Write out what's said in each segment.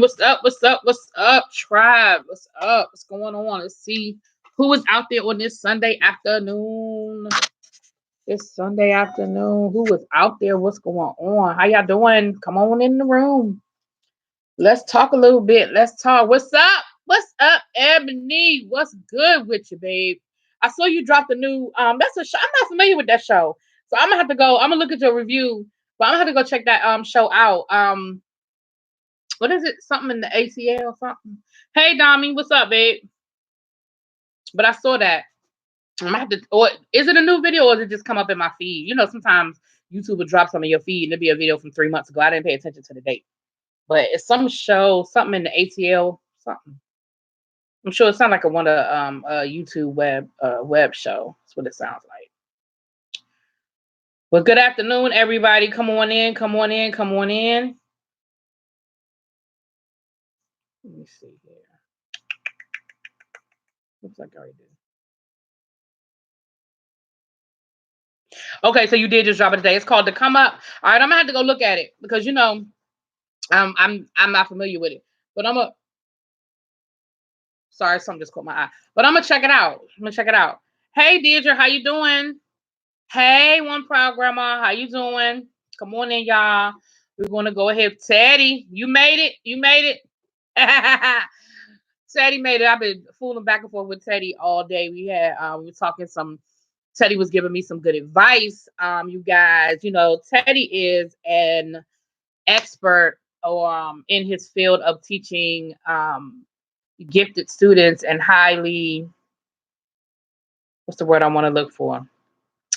What's up? What's up? What's up, tribe? What's up? What's going on? Let's see who is out there on this Sunday afternoon. This Sunday afternoon, who is out there? What's going on? How y'all doing? Come on in the room. Let's talk a little bit. Let's talk. What's up? What's up, Ebony? What's good with you, babe? I saw you dropped a new that's a show. I'm not familiar with that show. So I'm gonna have to go. I'm gonna look at your review, but I'm gonna have to go check that show out. What is it? Something in the ACL or something? Hey Dami, what's up, babe? But I saw that. I'm gonna have to, or is it a new video or does it just come up in my feed? You know, sometimes YouTube will drop some of your feed and it'll be a video from 3 months ago. I didn't pay attention to the date. But it's some show, something in the ATL, something. I'm sure it sounds like a YouTube web show. That's what it sounds like. Well, good afternoon, everybody. Come on in, come on in, come on in. Let me see here. Looks like I already did. Okay, so you did just drop it today. It's called The Come Up. All right, I'm gonna have to go look at it because you know, I'm not familiar with it. But sorry, something just caught my eye. But I'm gonna check it out. I'm gonna check it out. Hey Deidre, how you doing? Hey, One Proud Grandma, how you doing? Come on in, y'all. We're gonna go ahead. Teddy, you made it. You made it. Teddy made it. I've been fooling back and forth with Teddy all day. We were talking some. Teddy was giving me some good advice. You guys, you know, Teddy is an expert in his field of teaching gifted students and highly, what's the word I want to look for?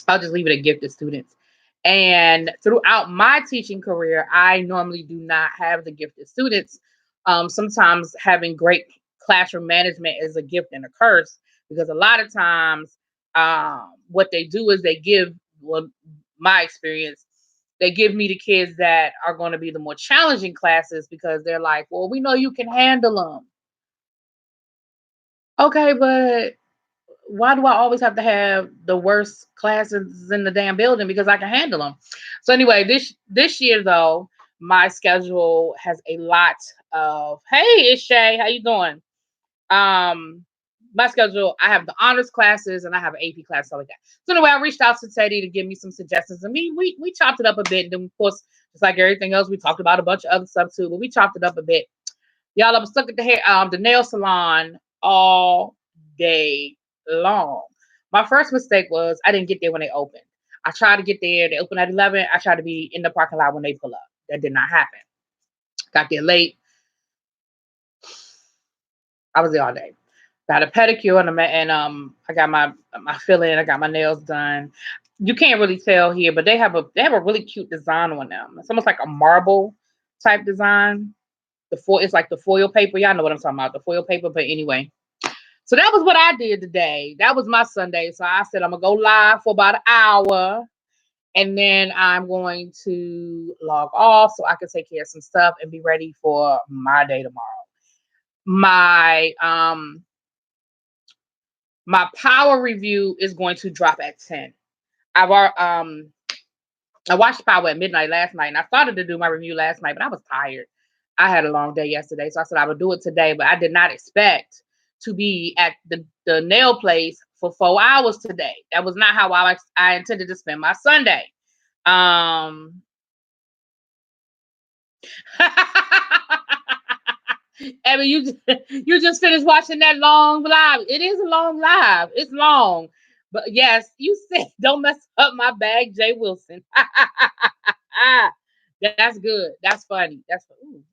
I'll just leave it at gifted students. And throughout my teaching career, I normally do not have the gifted students. Sometimes having great classroom management is a gift and a curse because a lot of times what they do is they give, well, my experience, they give me the kids that are going to be the more challenging classes because they're like, well, we know you can handle them. Okay, but why do I always have to have the worst classes in the damn building because I can handle them? So anyway, this year though, my schedule has a lot of, hey, it's Shay, how you doing? My schedule, I have the honors classes and I have an AP class, stuff like that. So anyway, I reached out to Teddy to give me some suggestions, and we chopped it up a bit. And then of course, just like everything else, we talked about a bunch of other stuff too, but we chopped it up a bit. Y'all, I'm stuck at the nail salon all day long. My first mistake was I didn't get there when they opened. I tried to get there. They opened at 11. I tried to be in the parking lot when they pull up. That did not happen. Got there late. I was there all day. Got a pedicure and I got my fill-in. I got my nails done. You can't really tell here, but they have a really cute design on them. It's almost like a marble type design. It's like the foil paper. Y'all know what I'm talking about, the foil paper. But anyway, so that was what I did today. That was my Sunday. So I said I'm gonna go live for about an hour, and then I'm going to log off so I can take care of some stuff and be ready for my day tomorrow. My Power review is going to drop at 10. I watched Power at midnight last night, and I started to do my review last night, but I was tired. I had a long day yesterday, so I said I would do it today, but I did not expect to be at the nail place for 4 hours today. That was not how I intended to spend my Sunday. I mean, you just finished watching that long live. It is a long live. It's long. But yes, you said don't mess up my bag, Jay Wilson. That's good. That's funny. That's ooh,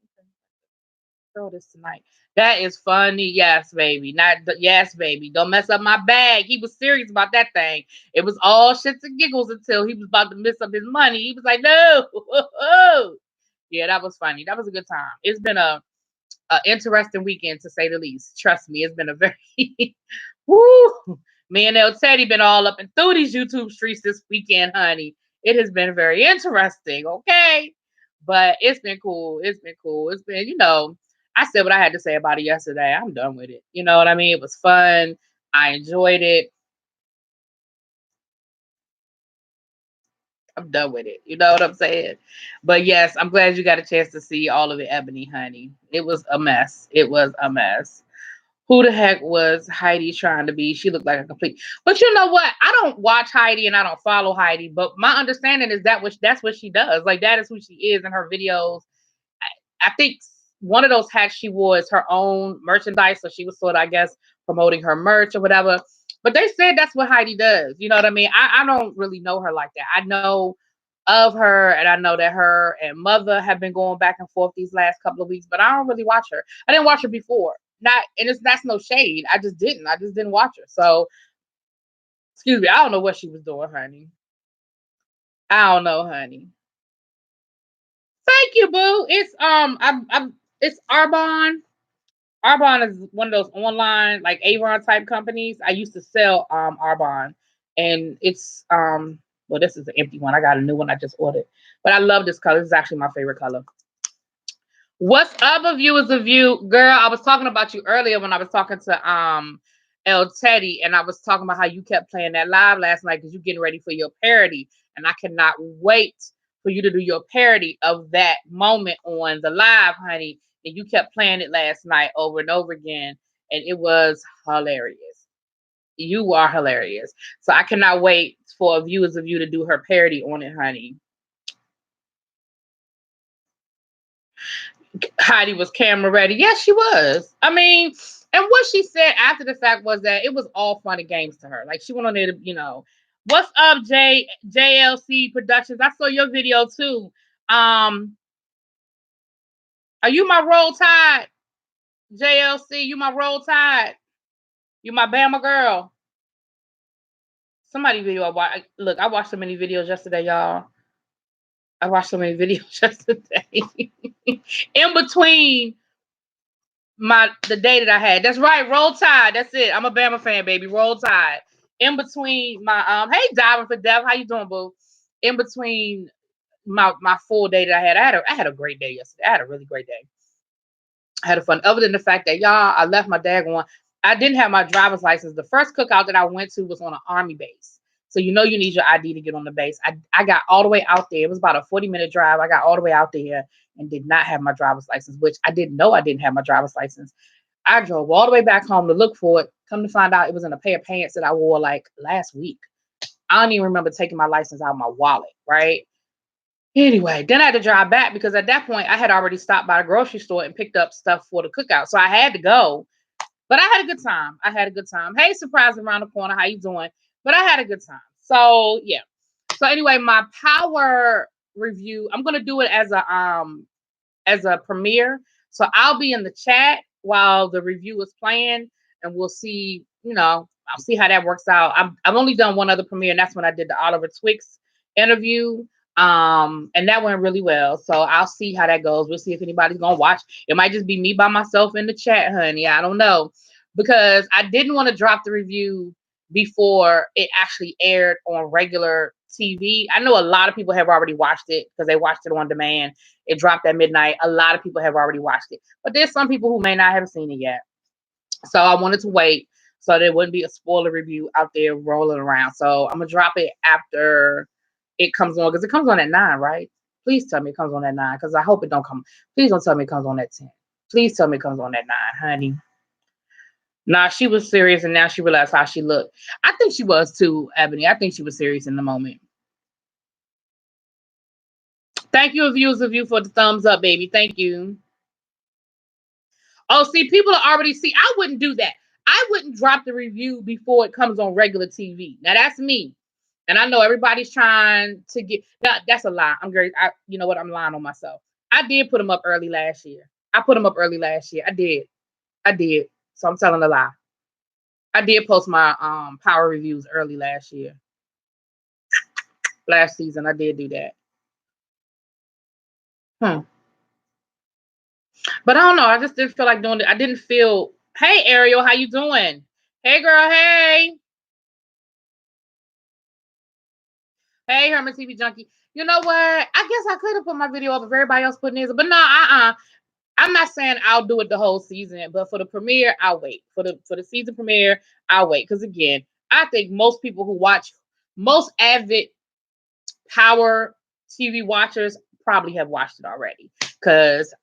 throw this tonight. That is funny. Yes, baby. Yes, baby. Don't mess up my bag. He was serious about that thing. It was all shits and giggles until he was about to mess up his money. He was like, no. Yeah, that was funny. That was a good time. It's been a interesting weekend to say the least. Trust me, it's been a very woo. Me and El Teddy been all up and through these YouTube streets this weekend, honey. It has been very interesting, okay? But it's been cool. It's been cool. It's been, you know, I said what I had to say about it yesterday. I'm done with it. You know what I mean? It was fun. I enjoyed it. I'm done with it. You know what I'm saying? But yes, I'm glad you got a chance to see all of it, Ebony, honey. It was a mess. It was a mess. Who the heck was Heidi trying to be? She looked like a complete. But you know what? I don't watch Heidi and I don't follow Heidi. But my understanding is that's what she does. Like that is who she is in her videos. I think one of those hats she wore is her own merchandise, so she was sort of, I guess, promoting her merch or whatever. But they said that's what Heidi does. You know what I mean? I don't really know her like that. I know of her, and I know that her and Mother have been going back and forth these last couple of weeks, but I don't really watch her. I didn't watch her before. Not, and that's no shade. I just didn't. I just didn't watch her. So, excuse me. I don't know what she was doing, honey. I don't know, honey. Thank you, boo. It's it's Arbonne. Arbonne is one of those online like Avon type companies. I used to sell Arbonne, and it's well, this is an empty one. I got a new one I just ordered, but I love this color. This is actually my favorite color. What's up, a view is a view, girl? I was talking about you earlier when I was talking to El Teddy, and I was talking about how you kept playing that live last night because you're getting ready for your parody, and I cannot wait for you to do your parody of that moment on the live, honey. And you kept playing it last night over and over again, and it was hilarious. You are hilarious. So I cannot wait for a viewers of you to do her parody on it, honey. Heidi was camera ready. Yes, she was. I mean, and what she said after the fact was that it was all fun and games to her. Like she went on there to, what's up, JLC Productions? I saw your video too. Are you my roll tide? JLC, you my roll tide. You my Bama girl. Somebody video I watched. Look, I watched so many videos yesterday, y'all. I watched so many videos yesterday. In between the day that I had. That's right, roll tide. That's it. I'm a Bama fan, baby. Roll tide. In between my hey Diving for Dev, how you doing, boo? In between my full day that I had a great day yesterday. I had a really great day. I had a fun. Other than the fact that y'all, I left my daggone. I didn't have my driver's license. The first cookout that I went to was on an army base. So you need your ID to get on the base. I got all the way out there. It was about a 40-minute drive. I got all the way out there and did not have my driver's license, which I didn't know I didn't have my driver's license. I drove all the way back home to look for it. Come to find out it was in a pair of pants that I wore like last week. I don't even remember taking my license out of my wallet, right? Anyway, then I had to drive back because at that point I had already stopped by the grocery store and picked up stuff for the cookout. So I had to go. But I had a good time. I had a good time. Hey, surprise around the corner. How you doing? But I had a good time. So yeah. So anyway, my power review, I'm gonna do it as a premiere. So I'll be in the chat while the review is playing, and we'll see. I'll see how that works out. I've only done one other premiere, and that's when I did the Oliver Twix interview. And that went really well. So I'll see how that goes. We'll see if anybody's gonna watch. It might just be me by myself in the chat, honey. I don't know. Because I didn't want to drop the review before it actually aired on regular TV. I know a lot of people have already watched it because they watched it on demand. It dropped at midnight. A lot of people have already watched it. But there's some people who may not have seen it yet. So I wanted to wait so there wouldn't be a spoiler review out there rolling around. So I'm going to drop it after it comes on, because it comes on at 9, right? Please tell me it comes on at 9, because I hope it don't come. Please don't tell me it comes on at 10. Please tell me it comes on at 9, honey. Nah, she was serious, and now she realized how she looked. I think she was too, Ebony. I think she was serious in the moment. Thank you, viewers of you, for the thumbs up, baby. Thank you. Oh, see, people are already see. I wouldn't do that. I wouldn't drop the review before it comes on regular TV. Now that's me, and I know everybody's trying to get. That's a lie. I'm great. You know what? I'm lying on myself. I did put them up early last year. I put them up early last year. I did. I did. So I'm telling a lie. I did post my power reviews early last year. Last season, I did do that. But I don't know. I just didn't feel like doing it. I didn't feel. Hey, Ariel, how you doing? Hey, girl. Hey. Hey, Herman TV Junkie. You know what? I guess I could have put my video up if everybody else put it. But no, I'm not saying I'll do it the whole season, but for the premiere, I'll wait. For the season premiere, I'll wait. Because again, I think most people who watch, most avid Power TV watchers probably have watched it already because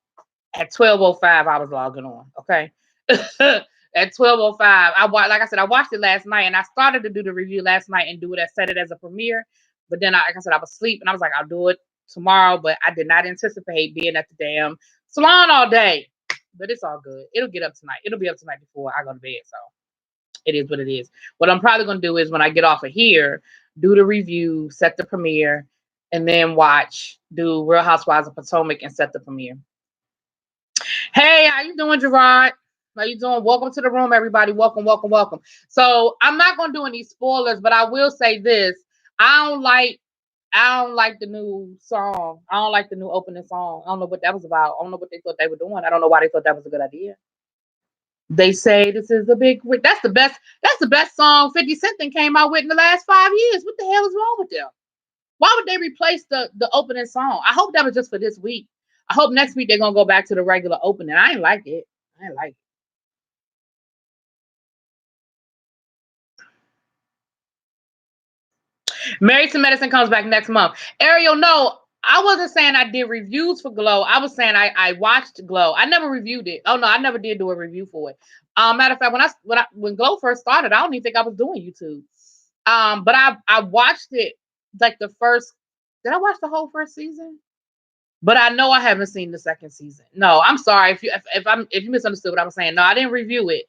at 12:05 I was logging on. Okay. At 12:05, like I said, I watched it last night, and I started to do the review last night and do it set it as a premiere. But then, like I said, I was asleep, and I was like, I'll do it tomorrow. But I did not anticipate being at the damn salon all day. But it's all good. It'll get up tonight. It'll be up tonight before I go to bed. So it is what it is. What I'm probably gonna do is when I get off of here, do the review, set the premiere, and then do Real Housewives of Potomac and set the premiere. Hey, how you doing, Gerard? How you doing? Welcome to the room, everybody. Welcome, welcome, welcome. So I'm not gonna do any spoilers, but I will say this: I don't like the new song. I don't like the new opening song. I don't know what that was about. I don't know what they thought they were doing. I don't know why they thought that was a good idea. They say this is a big. That's the best. That's the best song 50 Cent thing came out with in the last 5 years. What the hell is wrong with them? Why would they replace the opening song? I hope that was just for this week. I hope next week they're gonna go back to the regular opening. I ain't like it. I ain't like it. Married to Medicine comes back next month. Ariel, no, I wasn't saying I did reviews for Glow. I was saying I watched Glow. I never reviewed it. Oh no, I never did do a review for it. Matter of fact, when Glow first started, I don't even think I was doing YouTube. But I watched it like the first. Did I watch the whole first season? But I know I haven't seen the second season. No, I'm sorry if you misunderstood what I was saying. No, I didn't review it.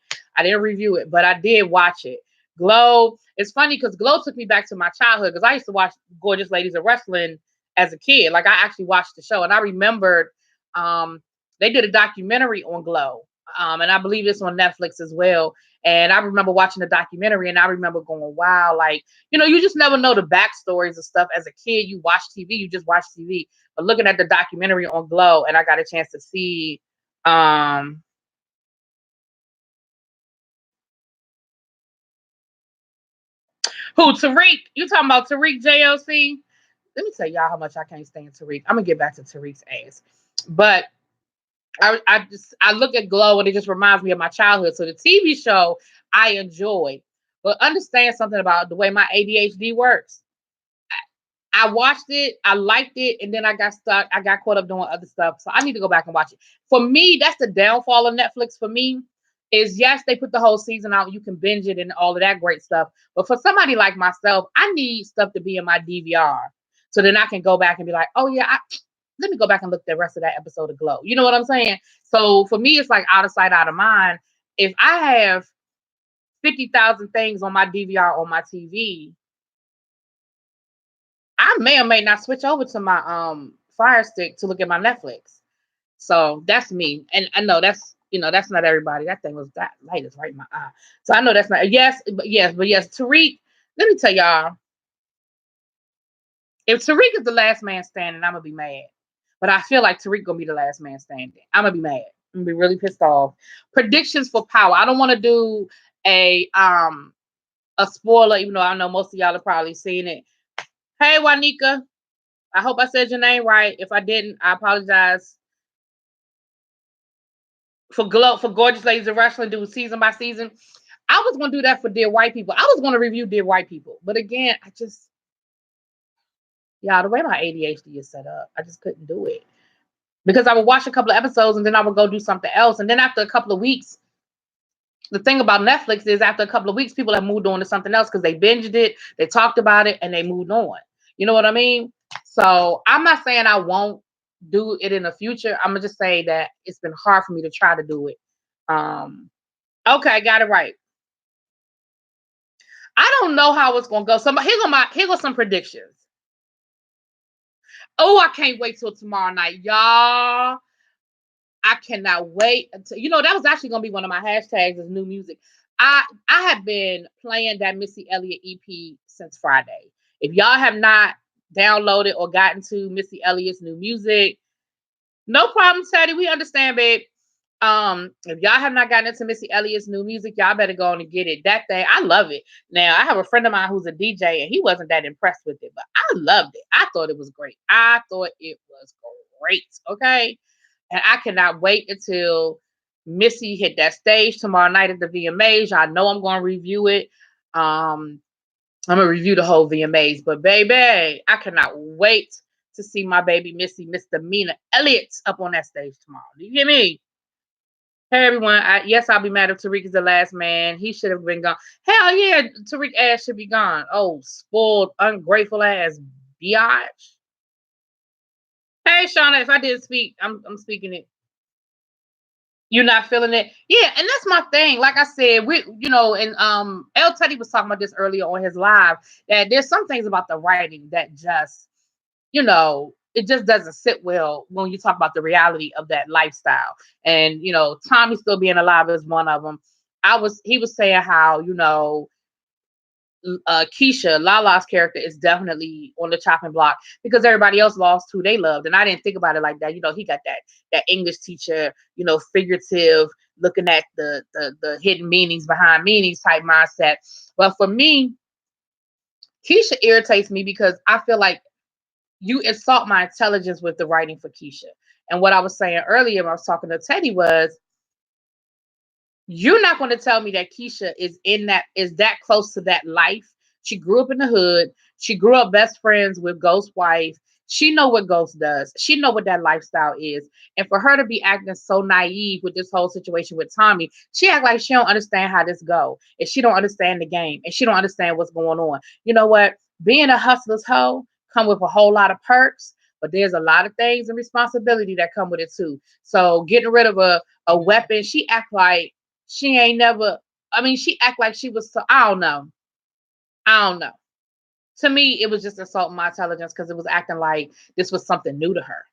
But I did watch it. Glow. It's funny because Glow took me back to my childhood because I used to watch Gorgeous Ladies of Wrestling as a kid. Like I actually watched the show and I remembered they did a documentary on Glow. And I believe it's on Netflix as well. And I remember watching the documentary and I remember going, wow, like, you just never know the backstories of stuff. As a kid, you watch TV, you just watch TV. But looking at the documentary on Glow and I got a chance to see who, Tariq? You talking about Tariq JLC? Let me tell y'all how much I can't stand Tariq. I'm gonna get back to Tariq's ass. But I look at Glow and it just reminds me of my childhood. So the TV show I enjoyed, but understand something about the way my ADHD works. I watched it, I liked it, and then I got stuck. I got caught up doing other stuff. So I need to go back and watch it. For me, that's the downfall of Netflix for me. Is yes, they put the whole season out, you can binge it and all of that great stuff. But for somebody like myself, I need stuff to be in my DVR. So then I can go back and be like, oh yeah, let me go back and look at the rest of that episode of Glow. You know what I'm saying? So for me, it's like out of sight, out of mind. If I have 50,000 things on my DVR on my TV, I may or may not switch over to my Fire Stick to look at my Netflix. So that's me. And I know that's that's not everybody. That light is right in my eye. So I know that's not but yes, Tariq, let me tell y'all. If Tariq is the last man standing, I'm gonna be mad. But I feel like Tariq gonna be the last man standing. I'm gonna be mad. I'm gonna be really pissed off. Predictions for Power. I don't want to do a spoiler, even though I know most of y'all have probably seen it. Hey Juanika, I hope I said your name right. If I didn't, I apologize. For Gorgeous Ladies of Wrestling, do season by season. I was gonna do that for Dear White People. I was gonna review Dear White People, but again, the way my ADHD is set up, I just couldn't do it. Because I would watch a couple of episodes and then I would go do something else. And then after a couple of weeks, the thing about Netflix is after a couple of weeks, people have moved on to something else because they binged it, they talked about it, and they moved on. You know what I mean? So I'm not saying I won't do it in the future. I'm gonna just say that it's been hard for me to try to do it. Okay, got it right. I don't know how it's gonna go. So here go some predictions. Oh, I can't wait till tomorrow night, y'all. I cannot wait until that was actually gonna be one of my hashtags is new music. I have been playing that Missy Elliott EP since Friday. If y'all have not downloaded or gotten to Missy Elliott's new music, no problem, Teddy. We understand, babe. If y'all have not gotten into Missy Elliott's new music, y'all better go on and get it. That thing, I love it. Now, I have a friend of mine who's a DJ, and he wasn't that impressed with it, but I loved it. I thought it was great. Okay? And I cannot wait until Missy hit that stage tomorrow night at the VMAs. I know I'm going to review it. I'm gonna review the whole VMAs, but baby, I cannot wait to see my baby Missy Misdemeanor Elliott up on that stage tomorrow. Do you hear me? Hey everyone, yes, I'll be mad if Tariq is the last man. He should have been gone. Hell yeah, Tariq ass should be gone. Oh, spoiled, ungrateful ass biatch. Hey Shauna, if I didn't speak, I'm speaking it. You're not feeling it? Yeah, and that's my thing. Like I said, and L Teddy was talking about this earlier on his live, that there's some things about the writing that just, it just doesn't sit well when you talk about the reality of that lifestyle. And Tommy still being alive is one of them. He was saying how, Keisha, Lala's character, is definitely on the chopping block because everybody else lost who they loved. And I didn't think about it like that. He got that English teacher, figurative, looking at the hidden meanings behind meanings type mindset. But for me, Keisha irritates me because I feel like you insult my intelligence with the writing for Keisha. And what I was saying earlier when I was talking to Teddy was, you're not going to tell me that Keisha is that close to that life. She grew up in the hood. She grew up best friends with Ghost's wife. She know what Ghost does. She know what that lifestyle is. And for her to be acting so naive with this whole situation with Tommy, she act like she don't understand how this go. And she don't understand the game. And she don't understand what's going on. You know what? Being a hustler's hoe come with a whole lot of perks, but there's a lot of things and responsibility that come with it too. So getting rid of a weapon, she act like she ain't never, I mean, she act like she was, so, I don't know. I don't know. To me, it was just insulting my intelligence because it was acting like this was something new to her.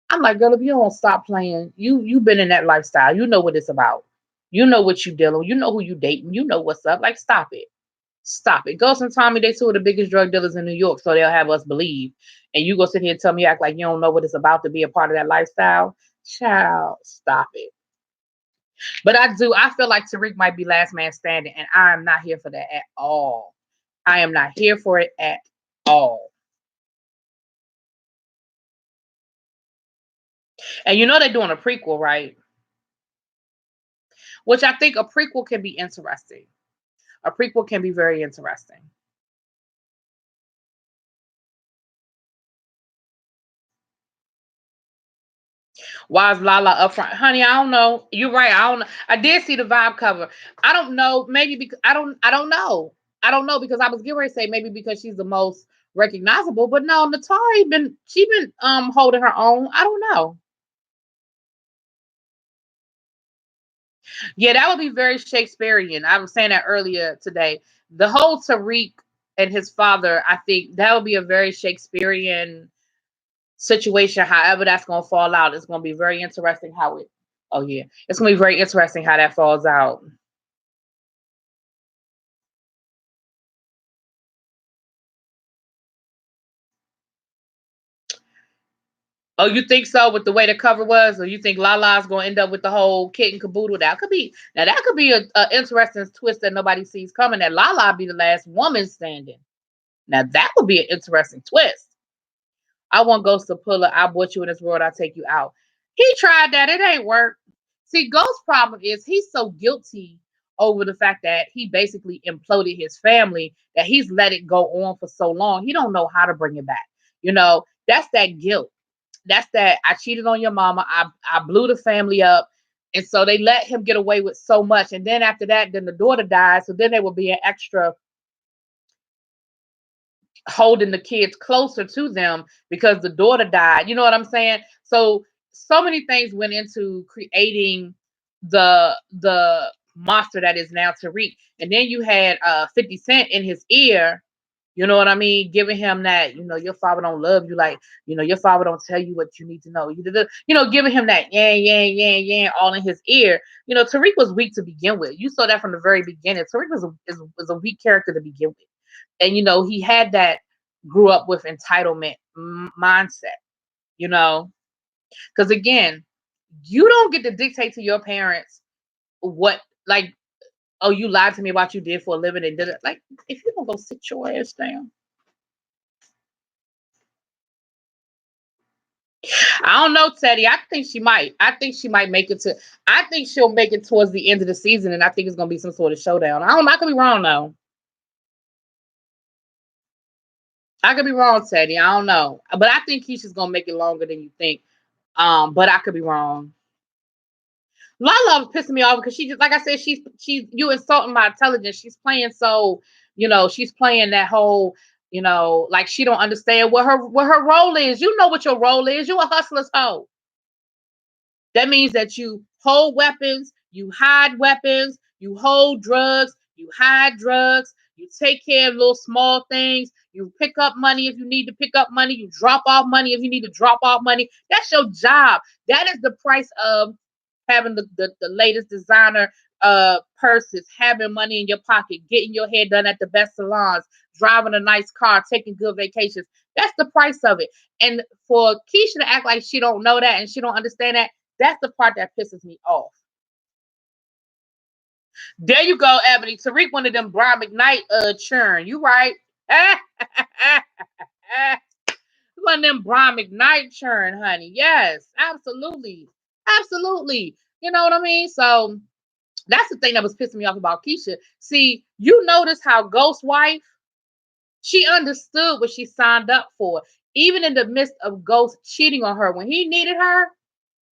I'm like, girl, if you don't stop playing, you've been in that lifestyle. You know what it's about. You know what you dealing with. You know who you dating. You know what's up. Like, stop it. Stop it. Ghost and Tommy, they two of the biggest drug dealers in New York, so they'll have us believe. And you go sit here and tell me, act like you don't know what it's about to be a part of that lifestyle. Child, stop it. But I feel like Tariq might be last man standing, and I am not here for that at all. I am not here for it at all. And they're doing a prequel, right? Which I think a prequel can be interesting. A prequel can be very interesting. Why is Lala up front? Honey, I don't know. You're right. I don't know. I did see the vibe cover. I don't know. Maybe because I don't know. I don't know because I was getting ready to say maybe because she's the most recognizable, but no, Natari been holding her own. I don't know. Yeah, that would be very Shakespearean. I was saying that earlier today. The whole Tariq and his father, I think that would be a very Shakespearean situation. However, that's going to fall out. It's going to be very interesting how it. Oh yeah, it's going to be very interesting how that falls out. Oh, you think so with the way the cover was, or you think Lala's going to end up with the whole kit and caboodle? That could be now. That could be a interesting twist that nobody sees coming. That Lala be the last woman standing. Now that would be an interesting twist. I want Ghost to pull a I brought you in this world, I take you out. He tried that. It ain't work. See, Ghost's problem is he's so guilty over the fact that he basically imploded his family that he's let it go on for so long. He don't know how to bring it back. That's that guilt. That's that I cheated on your mama. I blew the family up. And so they let him get away with so much. And then after that, then the daughter died. So then they will be an extra holding the kids closer to them because the daughter died. You know what I'm saying? So many things went into creating the monster that is now Tariq. And then you had 50 Cent in his ear, you know what I mean, giving him that, your father don't love you, like, your father don't tell you what you need to know. Giving him that yeah, all in his ear. Tariq was weak to begin with. You saw that from the very beginning. Tariq was a weak character to begin with. And he had that grew up with entitlement mindset, you know because again, you don't get to dictate to your parents what, like, oh, you lied to me about you did for a living and did it. Like, if you don't go sit your ass down. I don't know, Teddy. I think she might make it to. I think she'll make it towards the end of the season, and I think it's gonna be some sort of showdown. I could be wrong though. I could be wrong, Teddy. I don't know. But I think Keisha's gonna make it longer than you think. But I could be wrong. Lala's pissing me off because she just, like I said, she's you insulting my intelligence. She's playing so, she's playing that whole, like she don't understand what her role is. You know what your role is. You a hustler's hoe. That means that you hold weapons, you hide weapons, you hold drugs, you hide drugs, you take care of little small things, you pick up money if you need to pick up money, you drop off money if you need to drop off money. That's your job. That is the price of having the latest designer purses, having money in your pocket, getting your hair done at the best salons, driving a nice car, taking good vacations. That's the price of it. And for Keisha to act like she don't know that and she don't understand that, that's the part that pisses me off. There you go, Ebony. Tariq, one of them Brian McKnight churn. You right. One of them Brian McKnight churn, honey. Yes, absolutely. Absolutely. You know what I mean? So that's the thing that was pissing me off about Keisha. See, you notice how Ghost Wife, she understood what she signed up for. Even in the midst of Ghost cheating on her, when he needed her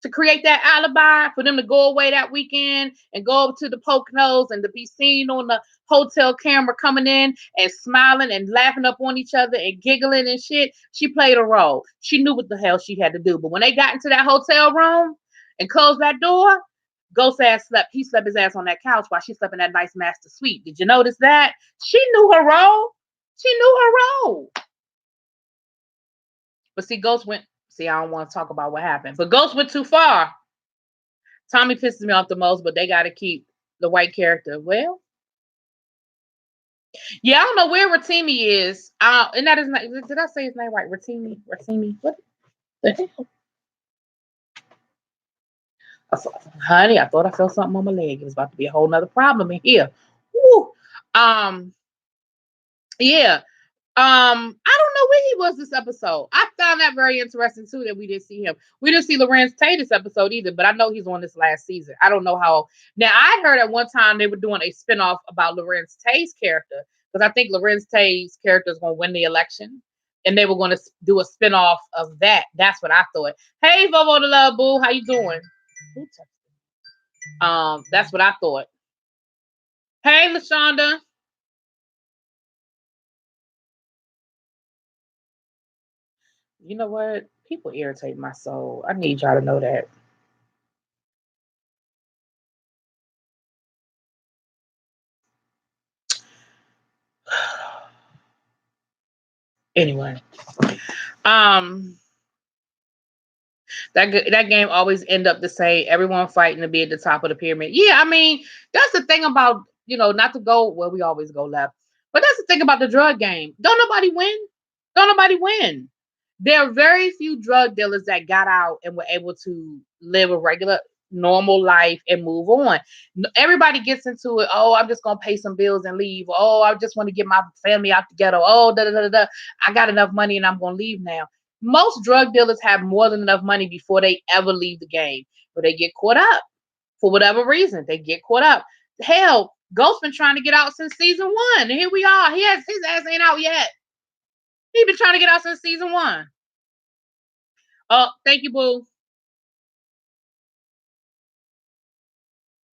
to create that alibi for them to go away that weekend and go over to the Poconos and to be seen on the hotel camera coming in and smiling and laughing up on each other and giggling and shit. She played a role. She knew what the hell she had to do. But when they got into that hotel room and closed that door, Ghost ass slept. He slept his ass on that couch while she slept in that nice master suite. Did you notice that? She knew her role. She knew her role. But see, Ghost went. See, I don't want to talk about what happened, but Ghost went too far. Tommy pisses me off the most, but they got to keep the white character. Well, yeah, I don't know where Rotimi is. And that is not. Did I say his name right? Rotimi. What the hell? Honey, I thought I felt something on my leg. It was about to be a whole nother problem in here. Woo. Um. Yeah. I don't know where he was this episode. I found that very interesting too that we didn't see him. We didn't see Lorenz Tate this episode either, but I know he's on this last season. I don't know how. Now I heard at one time they were doing a spinoff about Lorenz Tate's character because I think Lorenz Tate's character is going to win the election, and they were going to do a spinoff of that. That's what I thought. Hey, Vovo the Love Boo, how you doing? That's what I thought. Hey, LaShonda. You know what? People irritate my soul. I need y'all to know that. Anyway, um, that game always end up the same. Everyone fighting to be at the top of the pyramid. Yeah, I mean that's the thing about not to go. Well, we always go left, but that's the thing about the drug game. Don't nobody win. Don't nobody win. There are very few drug dealers that got out and were able to live a regular, normal life and move on. Everybody gets into it. Oh, I'm just gonna pay some bills and leave. Oh, I just want to get my family out together. Oh, da da da da. I got enough money and I'm gonna leave now. Most drug dealers have more than enough money before they ever leave the game, but they get caught up for whatever reason. They get caught up. Hell, Ghost been trying to get out since season 1, and here we are. His ass ain't out yet. He been trying to get out since season 1. Oh, thank you, boo.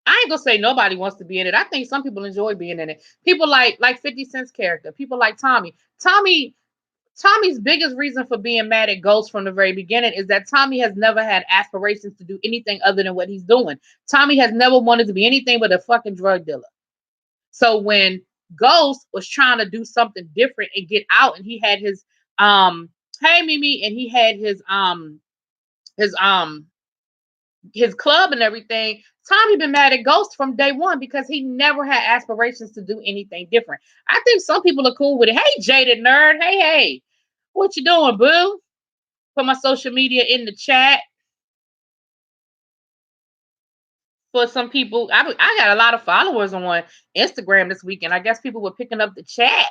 I ain't gonna say nobody wants to be in it. I think some people enjoy being in it. People like 50 Cent's character. People like Tommy. Tommy's biggest reason for being mad at Ghost from the very beginning is that Tommy has never had aspirations to do anything other than what he's doing. Tommy has never wanted to be anything but a fucking drug dealer. So when Ghost was trying to do something different and get out, and he had his hey Mimi, and he had his his club and everything, Tommy been mad at Ghost from day one because he never had aspirations to do anything different. I think some people are cool with it. Hey, jaded nerd. Hey. What you doing, boo? Put my social media in the chat. For some people, I got a lot of followers on Instagram this weekend. I guess people were picking up the chat.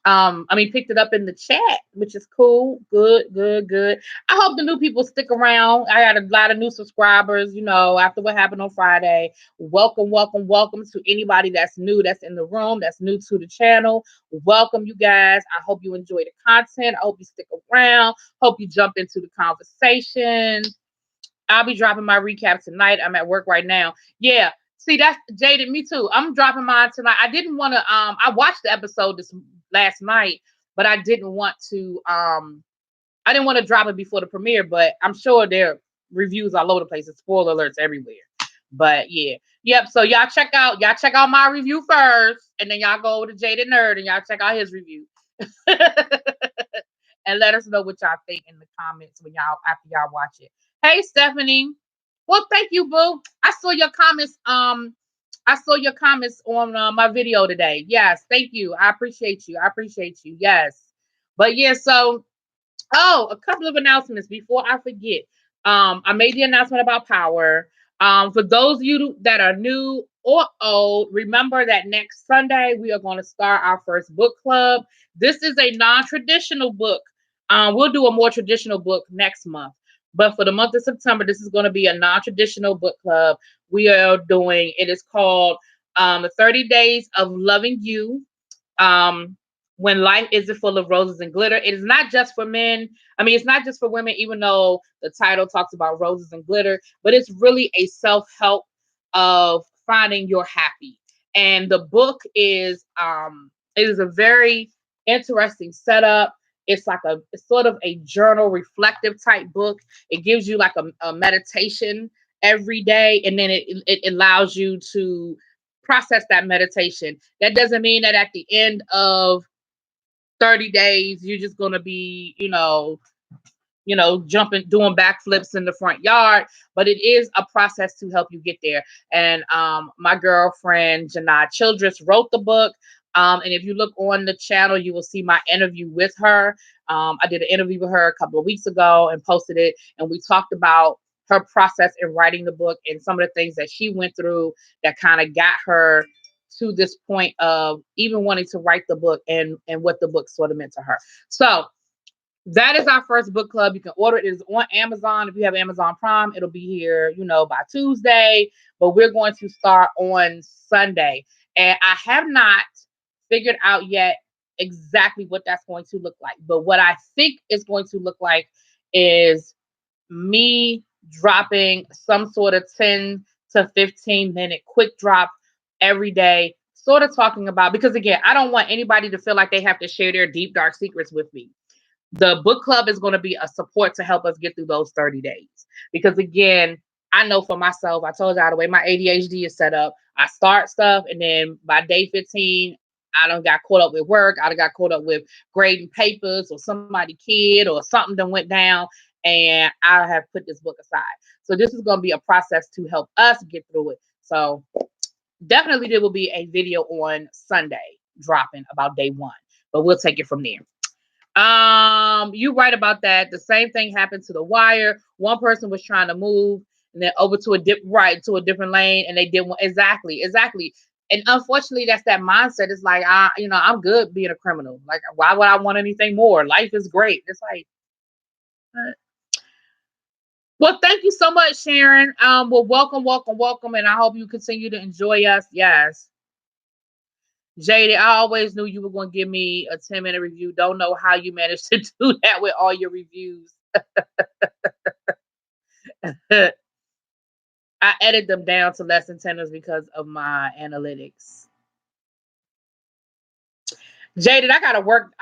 picked it up in the chat, which is cool. Good, good, good. I hope the new people stick around. I got a lot of new subscribers, after what happened on Friday. Welcome, welcome, welcome to anybody that's new, that's in the room, that's new to the channel. Welcome, you guys. I hope you enjoy the content. I hope you stick around. Hope you jump into the conversation. I'll be dropping my recap tonight. I'm at work right now. Yeah. See, that's jaded me too. I'm dropping mine tonight. I didn't want to I watched the episode this last night, but I didn't want to drop it before the premiere, but I'm sure there are reviews all over the place and spoiler alerts everywhere. But yeah. Yep. So y'all check out my review first, and then y'all go over to Jaded Nerd and y'all check out his review. And let us know what y'all think in the comments after y'all watch it. Hey, Stephanie. Well, thank you, boo. I saw your comments. I saw your comments on my video today. Yes, thank you. I appreciate you. Yes, but yeah. So, a couple of announcements before I forget. I made the announcement about Power. For those of you that are new or old, remember that next Sunday we are going to start our first book club. This is a non-traditional book. We'll do a more traditional book next month. But for the month of September, this is going to be a non-traditional book club. It is called 30 Days of Loving You. When life isn't full of roses and glitter. It is not just for men. It's not just for women, even though the title talks about roses and glitter, but it's really a self-help of finding your happy. And the book is it is a very interesting setup. It's sort of a journal reflective type book. It gives you like a meditation every day, and then it allows you to process that meditation. That doesn't mean that at the end of 30 days you're just going to be jumping, doing backflips in the front yard, but it is a process to help you get there. And my girlfriend Janai Childress wrote the book, and if you look on the channel you will see my interview with her. I did an interview with her a couple of weeks ago and posted it, and we talked about her process in writing the book and some of the things that she went through that kind of got her to this point of even wanting to write the book, and what the book sort of meant to her. So that is our first book club. You can order it. It's on Amazon. If you have Amazon Prime, it'll be here, by Tuesday. But we're going to start on Sunday. And I have not figured out yet exactly what that's going to look like. But what I think is going to look like is me dropping some sort of 10 to 15 minute quick drop every day, sort of talking about, because again, I don't want anybody to feel like they have to share their deep, dark secrets with me. The book club is going to be a support to help us get through those 30 days. Because again, I know for myself, I told y'all the way my ADHD is set up, I start stuff and then by day 15, I done got caught up with work. I done got caught up with grading papers or somebody kid or something done went down, and I have put this book aside. So this is going to be a process to help us get through it. So definitely there will be a video on Sunday dropping about day 1, but we'll take it from there. You right about that. The same thing happened to The Wire. One person was trying to move and then over to a different lane, and they didn't want exactly. And unfortunately, that's that mindset. It's like I'm good being a criminal. Like, why would I want anything more? Life is great. It's like, well, thank you so much, Sharon. Well, welcome, and I hope you continue to enjoy us. Yes. Jaded, I always knew you were going to give me a 10-minute review. Don't know how you managed to do that with all your reviews. I edit them down to less than 10 minutes because of my analytics. Jaded, I got to work.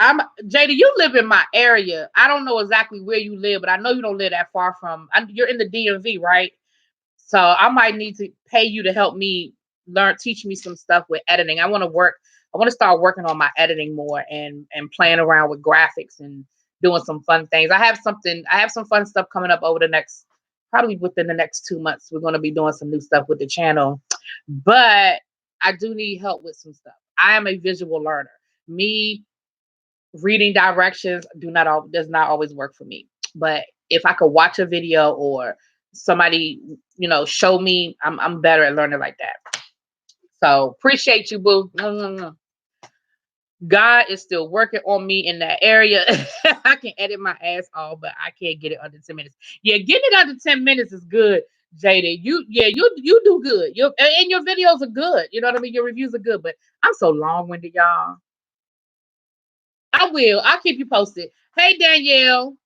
Jaded, you live in my area. I don't know exactly where you live, but I know you don't live that far from. You're in the DMV, right? So I might need to pay you to help me teach me some stuff with editing. I want to start working on my editing more and playing around with graphics and doing some fun things. I have some fun stuff coming up over probably within the next 2 months. We're going to be doing some new stuff with the channel, but I do need help with some stuff. I am a visual learner. Me reading directions does not always work for me. But if I could watch a video or somebody, show me, I'm better at learning like that. So appreciate you, boo. God is still working on me in that area. I can edit my ass off, but I can't get it under 10 minutes. Yeah, getting it under 10 minutes is good, JD. You do good. And your videos are good. You know what I mean? Your reviews are good, but I'm so long-winded, y'all. I will. I'll keep you posted. Hey, Danielle.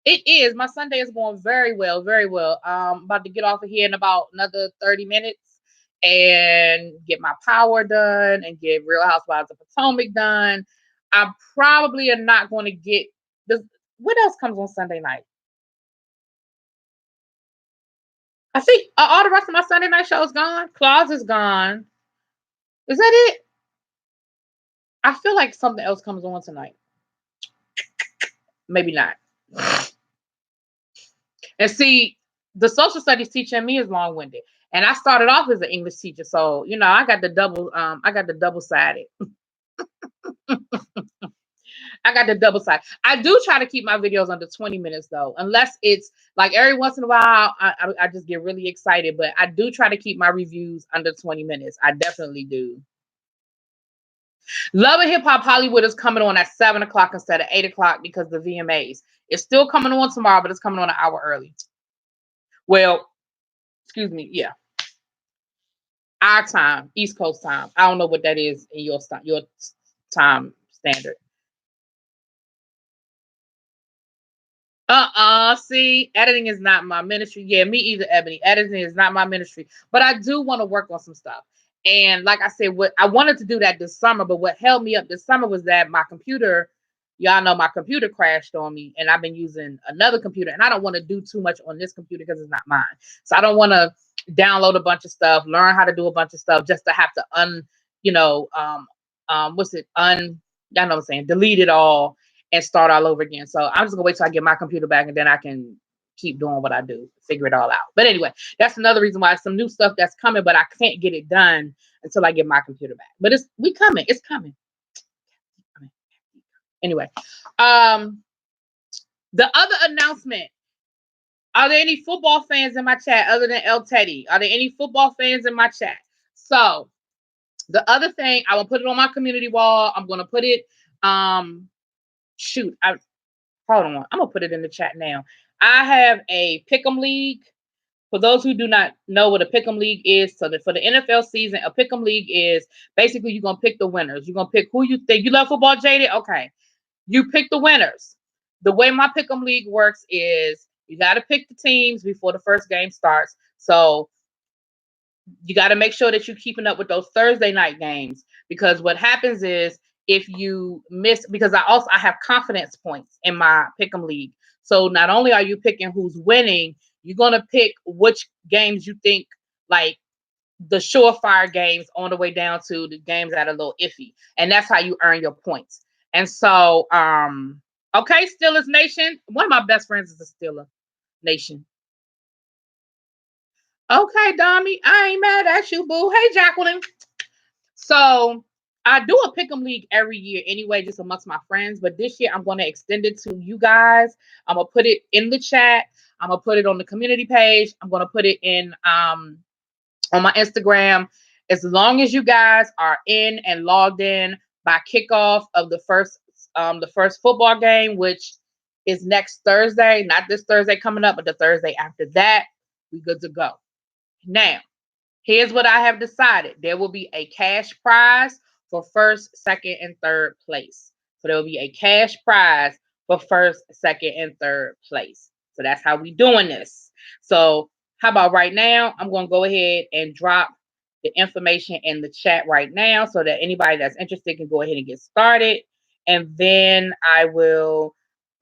It is. My Sunday is going very well, very well. About to get off of here in about another 30 minutes and get my power done and get Real Housewives of Potomac done. I probably are not going to get this. What else comes on Sunday night? I think all the rest of my Sunday night shows gone. Claus is gone. Is that it? I feel like something else comes on tonight. Maybe not. And see, the social studies teacher in me is long winded, and I started off as an English teacher, so I got the double. I got the double sided. I got the double side. I do try to keep my videos under 20 minutes though, unless it's like every once in a while I just get really excited. But I do try to keep my reviews under 20 minutes. I definitely do. Love and Hip Hop Hollywood is coming on at 7 o'clock instead of 8 o'clock because the VMAs. It's still coming on tomorrow, but it's coming on an hour early. Well, excuse me, yeah. Our time, East Coast time. I don't know what that is in your time standard. See, editing is not my ministry. Yeah, me either, Ebony. Editing is not my ministry. But I do want to work on some stuff. And like I said, what I wanted to do that this summer, but what held me up this summer was that my computer, y'all know my computer crashed on me, and I've been using another computer, and I don't want to do too much on this computer because it's not mine. So I don't want to download a bunch of stuff, learn how to do a bunch of stuff just to have to y'all know what I'm saying, delete it all and start all over again. So I'm just gonna wait till I get my computer back, and then I can keep doing what I do, figure it all out. But anyway, that's another reason why some new stuff that's coming, but I can't get it done until I get my computer back. But it's coming. It's coming. Anyway, the other announcement. Are there any football fans in my chat other than El Teddy? Are there any football fans in my chat? So the other thing, I will put it on my community wall. I'm gonna put it. Hold on. I'm gonna put it in the chat now. I have a pick'em league. For those who do not know what a pick'em league is, so that for the NFL season, a pick'em league is basically you're gonna pick the winners. You're gonna pick who you think. You love football, Jaded? Okay. You pick the winners. The way my pick'em league works is you got to pick the teams before the first game starts. So you got to make sure that you're keeping up with those Thursday night games, because what happens is if you miss, because I have confidence points in my pick'em league. So not only are you picking who's winning, you're gonna pick which games you think like the surefire games on the way down to the games that are a little iffy, and that's how you earn your points. And so, okay, Steelers Nation. One of my best friends is a Steeler Nation. Okay, Dami, I ain't mad at you, boo. Hey, Jacqueline. So I do a pick'em league every year anyway, just amongst my friends. But this year I'm going to extend it to you guys. I'm gonna put it in the chat. I'm gonna put it on the community page. I'm gonna put it in on my Instagram. As long as you guys are in and logged in by kickoff of the first football game, which is next Thursday, not this Thursday coming up, but the Thursday after that, we good to go. Now, here's what I have decided. There will be a cash prize for first, second, and third place. So there will be a cash prize for first, second, and third place. So that's how we doing this. So how about right now? I'm going to go ahead and drop the information in the chat right now so that anybody that's interested can go ahead and get started. And then I will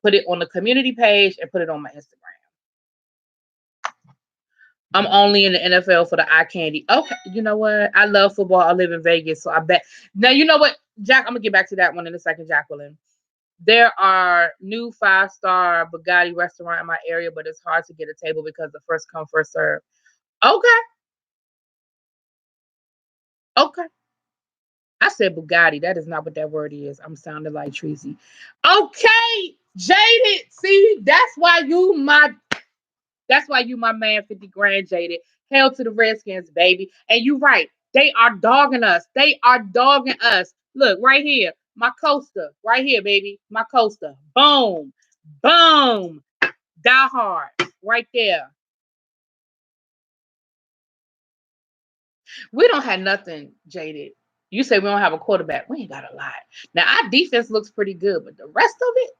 put it on the community page and put it on my Instagram. I'm only in the NFL for the eye candy. Okay, you know what? I love football. I live in Vegas, so I bet. Now, you know what, Jack? I'm going to get back to that one in a second, Jacqueline. There are new 5-star Bugatti restaurant in my area, but it's hard to get a table because the first come, first serve. Okay. Okay. I said Bugatti. That is not what that word is. I'm sounding like Tracy. Okay, Jaded. See, that's why you my man, 50 grand, Jaded. Hell to the Redskins, baby. And you right. They are dogging us. They are dogging us. Look, right here. My coaster right here, baby. My coaster. Boom. Boom. Die Hard right there. We don't have nothing, Jaded. You say we don't have a quarterback. We ain't got a lot. Now our defense looks pretty good, but the rest of it.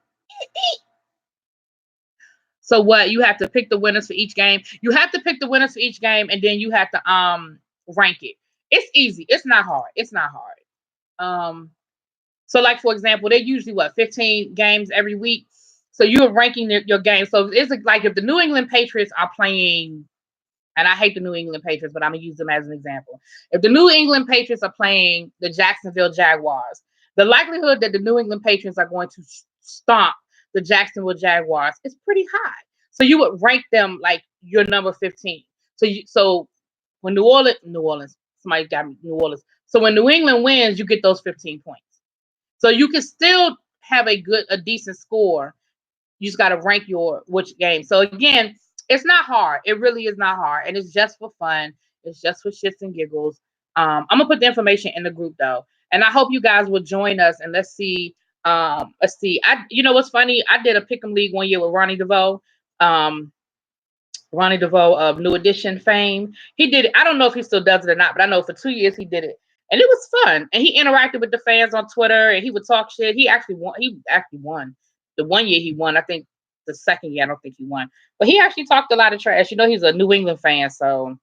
So what? You have to pick the winners for each game. You have to pick the winners for each game, and then you have to rank it. It's easy. It's not hard. It's not hard. So like for example, they're usually what 15 games every week. So you're ranking your game. So it's like if the New England Patriots are playing, and I hate the New England Patriots, but I'm gonna use them as an example. If the New England Patriots are playing the Jacksonville Jaguars, the likelihood that the New England Patriots are going to stomp the Jacksonville Jaguars is pretty high. So you would rank them like your number 15. So when New Orleans, somebody got me New Orleans. So when New England wins, you get those 15 points. So you can still have a decent score. You just got to rank your which game. So again, it's not hard. It really is not hard, and it's just for fun. It's just for shits and giggles. I'm gonna put the information in the group though, and I hope you guys will join us. And let's see. You know what's funny? I did a pick'em league one year with Ronnie DeVoe. Um, Ronnie DeVoe of New Edition fame. He did it. I don't know if he still does it or not, but I know for 2 years he did it. And it was fun. And he interacted with the fans on Twitter and he would talk shit. He actually won. He actually won. The one year he won, I think the second year, I don't think he won. But he actually talked a lot of trash. You know, he's a New England fan. So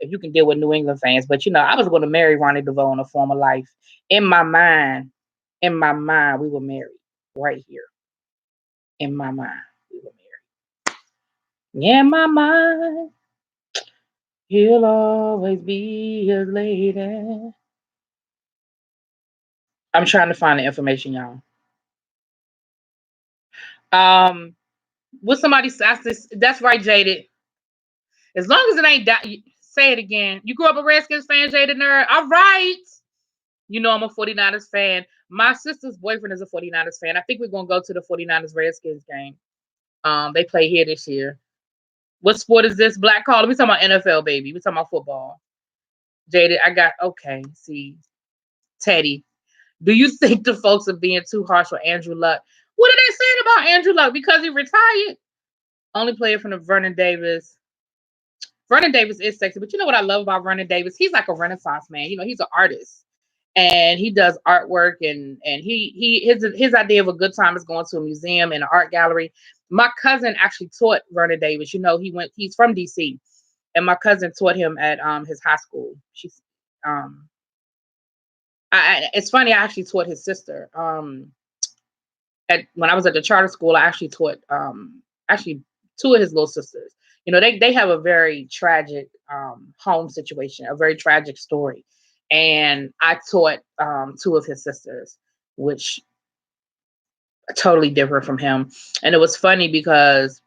if you can deal with New England fans. But, you know, I was going to marry Ronnie DeVoe in a former life. In my mind, we were married right here. In my mind, we were married. In my mind. He'll always be his lady. I'm trying to find the information, y'all. What somebody says this? That's right, Jaded. As long as it ain't that, say it again. You grew up a Redskins fan, Jaded nerd. All right. You know I'm a 49ers fan. My sister's boyfriend is a 49ers fan. I think we're gonna go to the 49ers Redskins game. They play here this year. What sport is this? Black Caller. We talking about NFL, baby. We talking about football. Jaded, I got okay. See, Teddy. Do you think the folks are being too harsh on Andrew Luck? What are they saying about Andrew Luck? Because he retired? Only player from the Vernon Davis. Vernon Davis is sexy, but you know what I love about Vernon Davis? He's like a Renaissance man. You know, he's an artist. And he does artwork and his idea of a good time is going to a museum and an art gallery. My cousin actually taught Vernon Davis. You know, he's from DC. And my cousin taught him at his high school. It's funny, I actually taught his sister. When I was at the charter school, I actually taught actually two of his little sisters. You know, they have a very tragic home situation, a very tragic story. And I taught two of his sisters, which are totally different from him. And it was funny because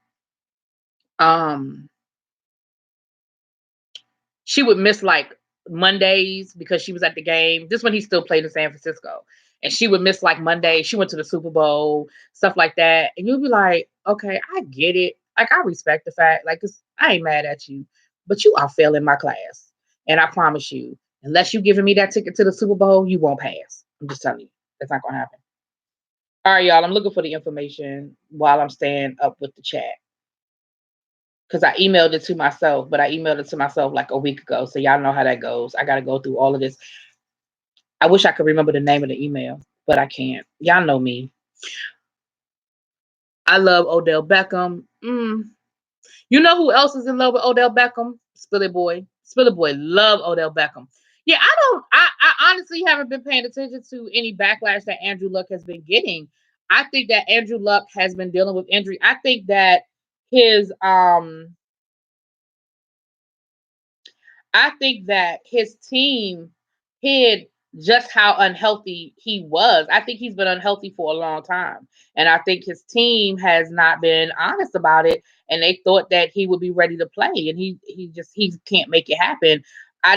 she would miss like Mondays because she was at the game. This when he still played in San Francisco. And she would miss like Monday. She went to the Super Bowl, stuff like that. And you'll be like, okay, I get it. Like, I respect the fact, like, 'cause I ain't mad at you, but you are failing my class. And I promise you, unless you giving me that ticket to the Super Bowl, you won't pass. I'm just telling you, that's not gonna happen. All right, y'all. I'm looking for the information while I'm staying up with the chat. Because I emailed it to myself, but I emailed it to myself like a week ago. So y'all know how that goes. I got to go through all of this. I wish I could remember the name of the email, but I can't. Y'all know me. I love Odell Beckham. You know who else is in love with Odell Beckham? Spilly Boy. Spilly Boy love Odell Beckham. Yeah, I honestly haven't been paying attention to any backlash that Andrew Luck has been getting. I think that Andrew Luck has been dealing with injury. I think that his team hid just how unhealthy he was. I think he's been unhealthy for a long time. And I think his team has not been honest about it. And they thought that he would be ready to play. And he can't make it happen. I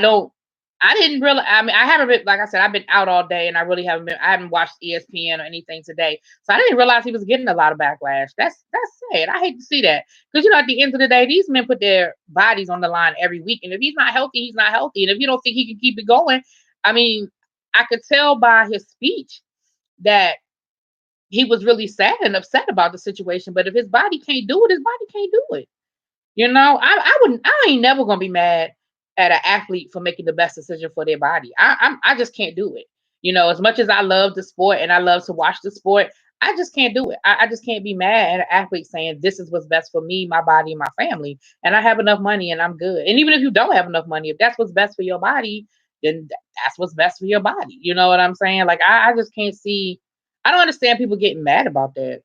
didn't really, I mean, I haven't been, like I said, I've been out all day and I haven't watched ESPN or anything today. So I didn't realize he was getting a lot of backlash. That's sad. I hate to see that. Because, you know, at the end of the day, these men put their bodies on the line every week. And if he's not healthy, he's not healthy. And if you don't think he can keep it going, I mean, I could tell by his speech that he was really sad and upset about the situation. But if his body can't do it, his body can't do it. I wouldn't. I ain't never gonna be mad at an athlete for making the best decision for their body. I just can't do it. As much as I love the sport and I love to watch the sport, I just can't do it. I just can't be mad at an athlete saying this is what's best for me, my body, and my family, and I have enough money and I'm good. And even if you don't have enough money, if that's what's best for your body, then that's what's best for your body. You know what I'm saying? Like I just can't see. I don't understand people getting mad about that.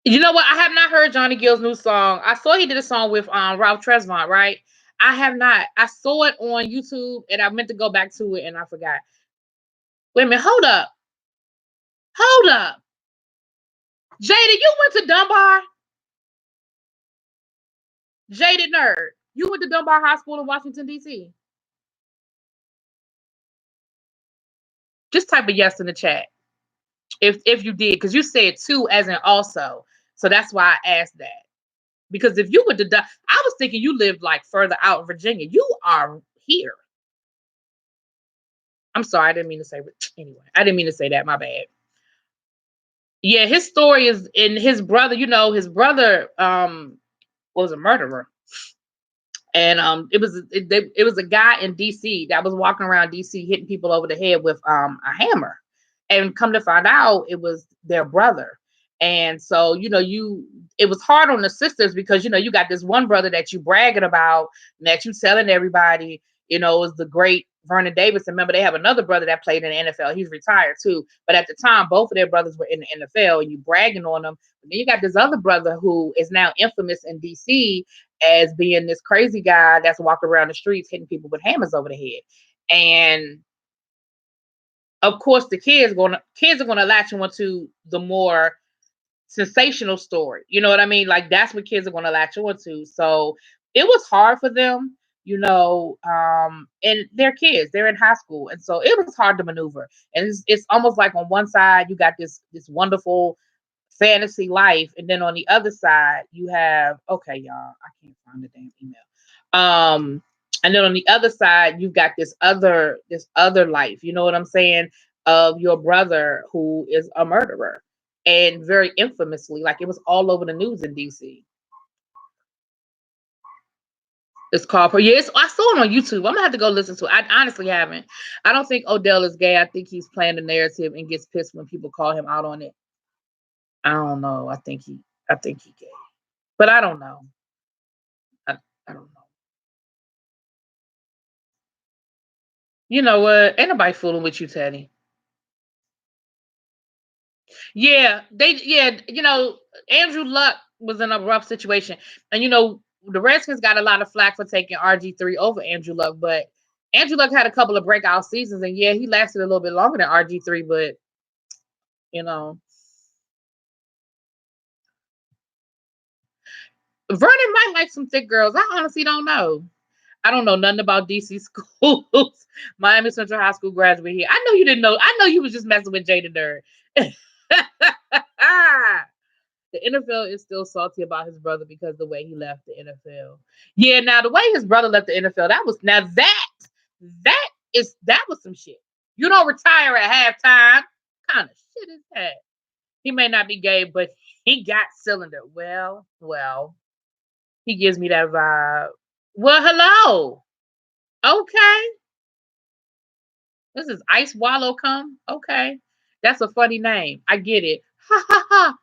You know what? I have not heard Johnny Gill's new song. I saw he did a song with Ralph Tresvant, right? I have not. I saw it on YouTube and I meant to go back to it and I forgot. Wait a minute, hold up. Hold up. Jada, you went to Dunbar? Jaded nerd. You went to Dunbar High School in Washington, D.C. Just type a yes in the chat. If you did, because you said two as in also. So that's why I asked that. Because if you went to I was thinking you lived like further out in Virginia. You are here. I'm sorry, I didn't mean to say. Anyway, I didn't mean to say that. My bad. Yeah, his story is in his brother. His brother was a murderer, and it was a guy in D.C. that was walking around D.C. hitting people over the head with a hammer, and come to find out it was their brother. And so it was hard on the sisters because you got this one brother that you bragging about, and that you telling everybody is the great Vernon Davis. And remember, they have another brother that played in the NFL. He's retired too, but at the time both of their brothers were in the NFL, and you bragging on them. But then you got this other brother who is now infamous in DC as being this crazy guy that's walking around the streets hitting people with hammers over the head. And of course, the kids are gonna latch onto the more sensational story. You know what I mean? Like that's what kids are gonna latch onto. So it was hard for them, and they're kids, they're in high school, and so it was hard to maneuver. And it's almost like on one side you got this wonderful fantasy life, and then on the other side you have, okay, y'all, I can't find the damn email. And then on the other side you've got this other life, you know what I'm saying, of your brother who is a murderer, and very infamously, like it was all over the news in DC. It's called for yes. I saw it on YouTube. I'm gonna have to go listen to it. I honestly haven't. I don't think Odell is gay. I think he's playing the narrative and gets pissed when people call him out on it. I don't know. I think he gay, but I don't know. I don't know. You know what? Ain't nobody fooling with you, Teddy. Yeah, Andrew Luck was in a rough situation. And the Redskins got a lot of flack for taking RG3 over Andrew Luck, but Andrew Luck had a couple of breakout seasons, and yeah, he lasted a little bit longer than RG3, but you know, Vernon might like some thick girls. I honestly don't know. I don't know nothing about DC schools. Miami Central High School graduate here. I know you didn't know. I know you was just messing with Jada Nerd. The NFL is still salty about his brother because the way he left the NFL. Yeah, now the way his brother left the NFL, that was some shit. You don't retire at halftime. What kind of shit is that? He may not be gay, but he got cylinder. Well, he gives me that vibe. Well, hello. Okay. This is Ice Wallow come. Okay. That's a funny name. I get it. Ha ha ha.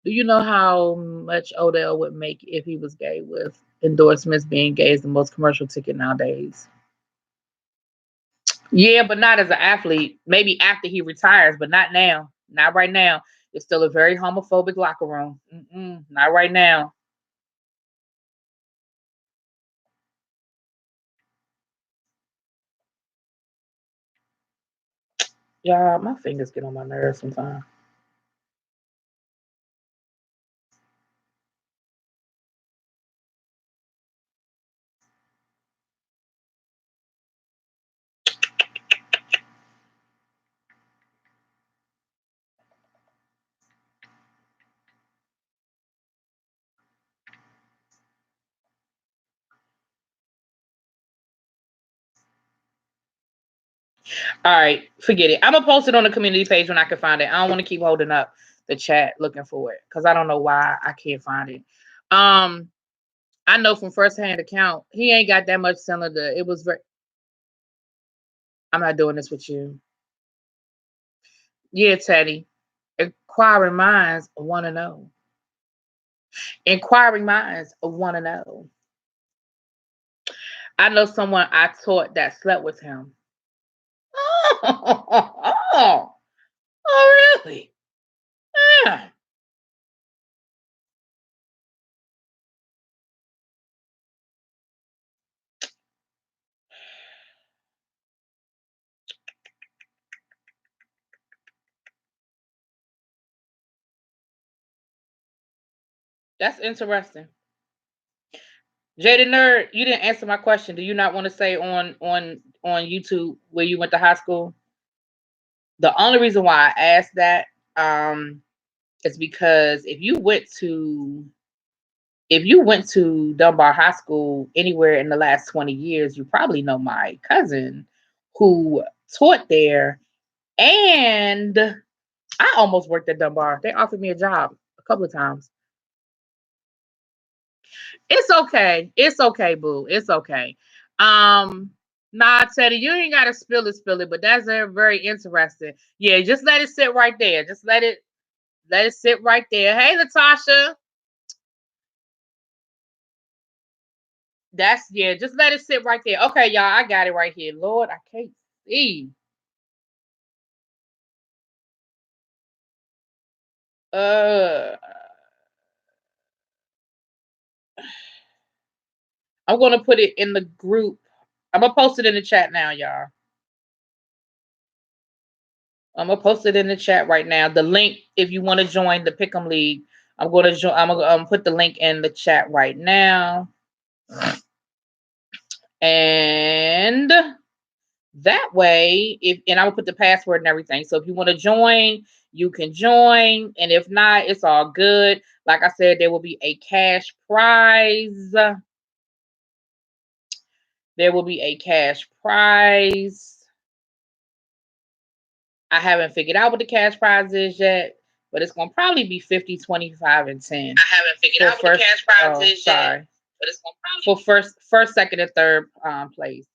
Do you know how much Odell would make if he was gay, with endorsements being gay is the most commercial ticket nowadays? Yeah, but not as an athlete. Maybe after he retires, but not now. Not right now. It's still a very homophobic locker room. Not right now. Yeah, my fingers get on my nerves sometimes. All right, forget it. I'm gonna post it on the community page when I can find it. I don't want to keep holding up the chat looking for it because I don't know why I can't find it. Um, I know from firsthand account he ain't got that much cylinder. It was very. I'm not doing this with you. Yeah, Teddy. Inquiring minds want to know. Inquiring minds want to know. I know someone I taught that slept with him. Oh, oh, really? Yeah. That's interesting. Jada Nerd, you didn't answer my question. Do you not want to say on YouTube where you went to high school? The only reason why I asked that is because if you went to Dunbar High School anywhere in the last 20 years, you probably know my cousin who taught there. And I almost worked at Dunbar. They offered me a job a couple of times. It's okay. It's okay, boo. It's okay. Um, nah, Teddy, you ain't gotta spill it, but that's very interesting. Yeah, just let it sit right there. Just let it sit right there. Hey, Natasha. Just let it sit right there. Okay, y'all, I got it right here. Lord, I can't see. Uh I'm gonna put it in the group. I'm gonna post it in the chat now, y'all. I'm gonna post it in the chat right now. The link, if you want to join the Pick'em League, I'm gonna put the link in the chat right now, and that way, and I will put the password and everything. So if you want to join, you can join, and if not, it's all good. Like I said, there will be a cash prize. There will be a cash prize. I haven't figured out what the cash prize is yet, but it's gonna probably be 50, 25, and 10. I haven't figured out what the cash prize is yet. Sorry. But it's gonna probably for first, second, and third place.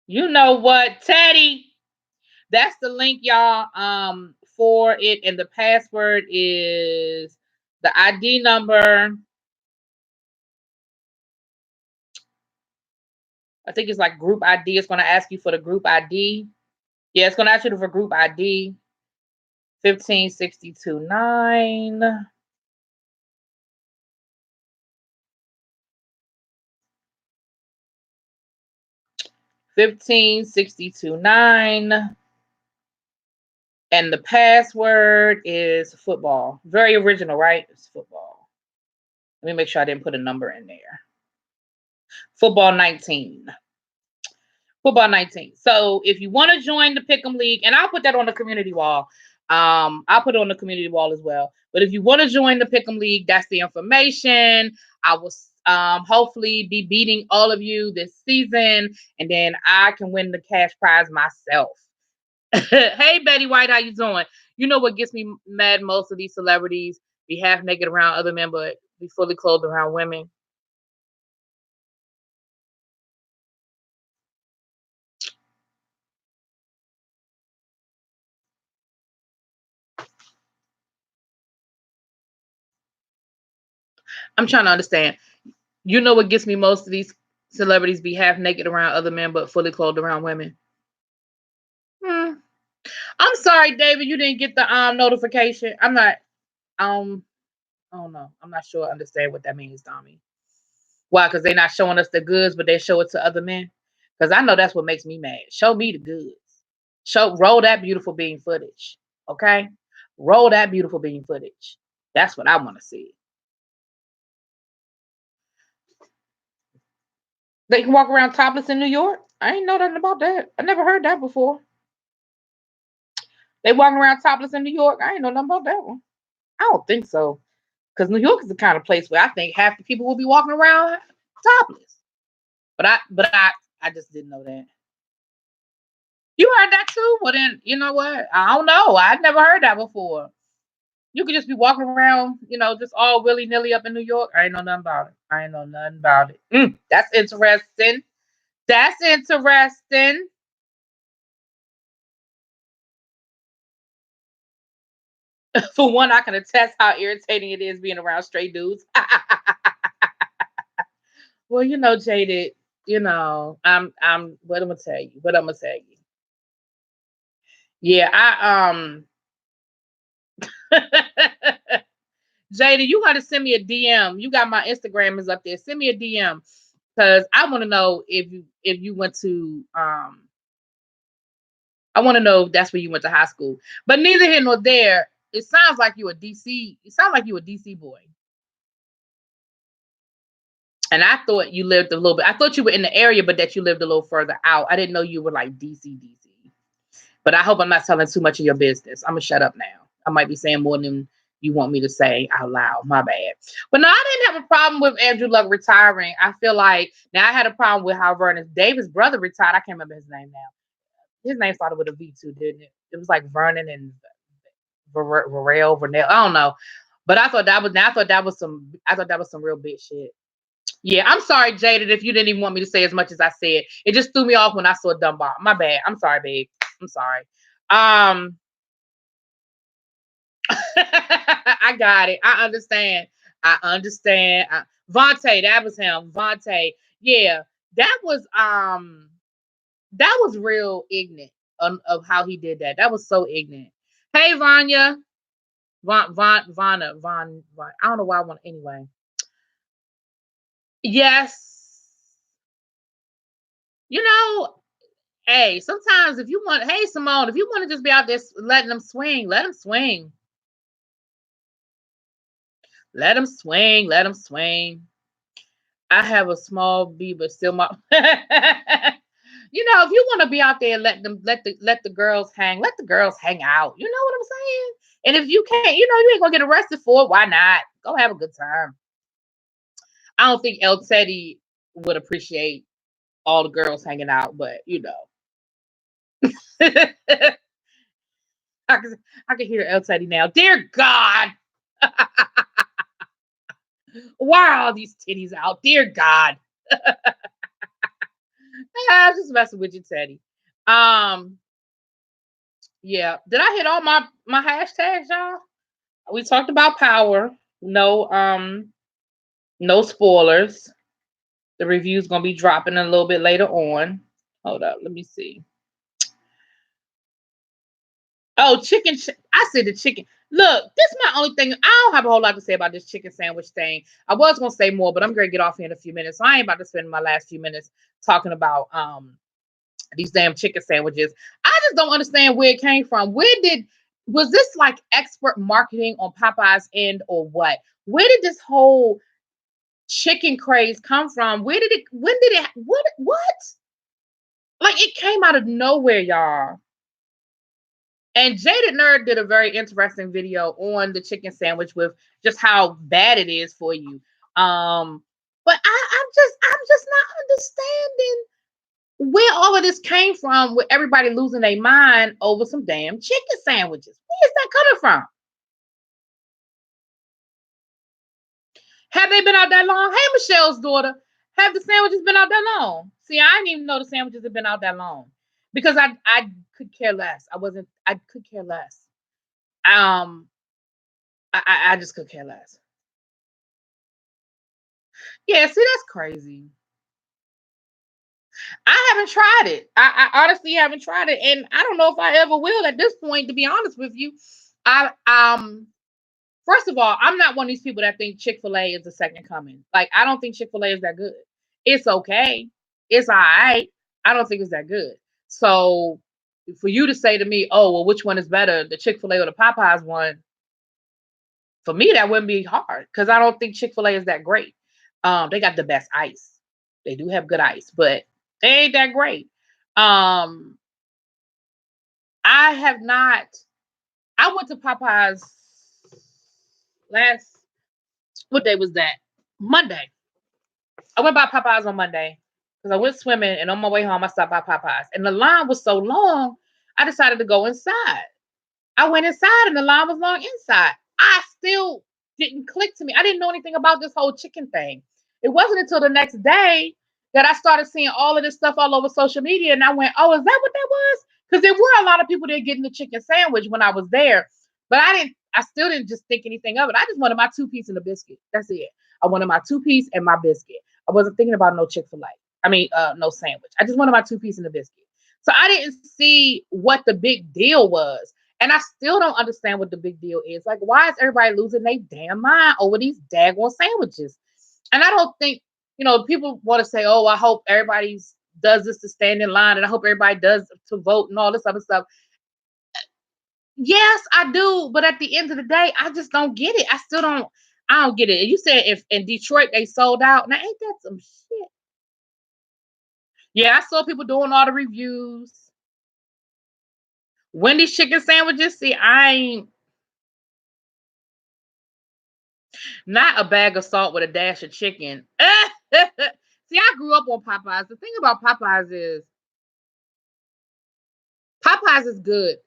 You know what, Teddy? That's the link, y'all. For it, and the password is the ID number. I think it's like group ID. It's gonna ask you for the group ID. Yeah, it's gonna ask you for group ID. 15629. 15629. And the password is football. Very original, right? It's football. Let me make sure I didn't put a number in there. Football 19. Football 19. So if you want to join the Pick'em League, and I'll put that on the community wall. I'll put it on the community wall as well. But if you want to join the Pick'em League, that's the information. I will hopefully be beating all of you this season, and then I can win the cash prize myself. Hey, Betty White, how you doing? You know what gets me mad? Most of these celebrities be half naked around other men, but be fully clothed around women. I'm trying to understand. You know what gets me? Most of these celebrities be half naked around other men, but fully clothed around women. Hmm. I'm sorry, David, you didn't get the notification. I'm not I don't know. I'm not sure I understand what that means, Tommy. Why? Because they're not showing us the goods, but they show it to other men. Because I know that's what makes me mad. Show me the goods. Roll that beautiful bean footage. Okay? Roll that beautiful bean footage. That's what I want to see. They can walk around topless in New York. I ain't know nothing about that. I never heard that before. They walking around topless in New York. I ain't know nothing about that one. I don't think so. Because New York is the kind of place where I think half the people will be walking around topless. But I just didn't know that. You heard that too? Well, then, you know what? I don't know. I'd never heard that before. You could just be walking around, just all willy-nilly up in New York. I ain't know nothing about it. I ain't know nothing about it. That's interesting. That's interesting. For one, I can attest how irritating it is being around straight dudes. Well, Jaded, I'm what I'm gonna tell you. What I'm gonna tell you. Yeah, Jada, you gotta send me a DM. You got my Instagram is up there. Send me a DM because I want to know if you went to I want to know if that's where you went to high school. But neither here nor there. It sounds like you a DC. It sounds like you a DC boy. And I thought you lived a little bit. I thought you were in the area, but that you lived a little further out. I didn't know you were like DC. But I hope I'm not telling too much of your business. I'm gonna shut up now. I might be saying more than you want me to say out loud. My bad. But no, I didn't have a problem with Andrew Luck retiring. I feel like now I had a problem with how Vernon Davis' brother retired. I can't remember his name now. His name started with a V too, didn't it? It was like Vernon and Vernell. I don't know. But I thought that was some real big shit. Yeah, I'm sorry, Jaded, if you didn't even want me to say as much as I said. It just threw me off when I saw Dunbar. My bad. I'm sorry, babe. I'm sorry. I got it. I understand. Vontae, that was him. Vontae. Yeah, that was real ignorant of how he did that. That was so ignorant. Hey, Vanya. Von. I don't know why I want anyway. Yes. Hey, sometimes if you want, hey, Simone, if you want to just be out there letting them swing, let them swing. Let them swing. Let them swing. I have a small B, but still my. If you want to be out there, let the girls hang. Let the girls hang out. You know what I'm saying? And if you can't, you ain't gonna get arrested for it. Why not? Go have a good time. I don't think El Teddy would appreciate all the girls hanging out, but I can hear El Teddy now. Dear God, why are all these titties out? Dear God. I'm just messing with you, Teddy. Yeah. Did I hit all my hashtags, y'all? We talked about power. No spoilers. The review's gonna be dropping a little bit later on. Hold up, let me see. Oh, chicken. I said the chicken. Look, this is my only thing. I don't have a whole lot to say about this chicken sandwich thing. I was gonna say more, but I'm gonna get off here in a few minutes. So I ain't about to spend my last few minutes talking about these damn chicken sandwiches. I just don't understand where it came from. Was this like expert marketing on Popeye's end or what? Where did this whole chicken craze come from? When did it what? Like it came out of nowhere, y'all. And Jaded Nerd did a very interesting video on the chicken sandwich with just how bad it is for you. But I'm just not understanding where all of this came from with everybody losing their mind over some damn chicken sandwiches. Where is that coming from? Have they been out that long? Hey, Michelle's daughter, have the sandwiches been out that long? See, I didn't even know the sandwiches have been out that long because I could care less. I could care less. I just could care less. Yeah, see, that's crazy. I haven't tried it. I honestly haven't tried it, and I don't know if I ever will at this point. To be honest with you, I first of all, I'm not one of these people that think Chick-fil-A is the second coming. Like, I don't think Chick-fil-A is that good. It's okay. It's all right. I don't think it's that good. So for you to say to me, oh, well, which one is better, the Chick-fil-A or the Popeyes one? For me, that wouldn't be hard because I don't think Chick-fil-A is that great. They got the best ice. They do have good ice, but they ain't that great. I have not. I went to Popeyes what day was that? Monday. I went by Popeyes on Monday. because I went swimming, and on my way home, I stopped by Popeyes, and the line was so long, I decided to go inside. I went inside, and the line was long inside. I still didn't click to me. I didn't know anything about this whole chicken thing. It wasn't until the next day that I started seeing all of this stuff all over social media, and I went, "Oh, is that what that was?" Because there were a lot of people there getting the chicken sandwich when I was there, but I didn't. I still didn't just think anything of it. I just wanted my 2 piece and a biscuit. That's it. I wanted my 2 piece and my biscuit. I wasn't thinking about no Chick-fil-A. I mean, no sandwich. I just wanted my 2 piece and a biscuit. So I didn't see what the big deal was. And I still don't understand what the big deal is. Like, why is everybody losing their damn mind over these daggone sandwiches? And I don't think, people want to say, oh, I hope everybody does this to stand in line, and I hope everybody does to vote and all this other stuff. Yes, I do. But at the end of the day, I just don't get it. I don't get it. And you said if in Detroit they sold out. Now, ain't that some shit? Yeah, I saw people doing all the reviews. Wendy's chicken sandwiches. See, I ain't not a bag of salt with a dash of chicken. See, I grew up on Popeyes. The thing about Popeyes is good.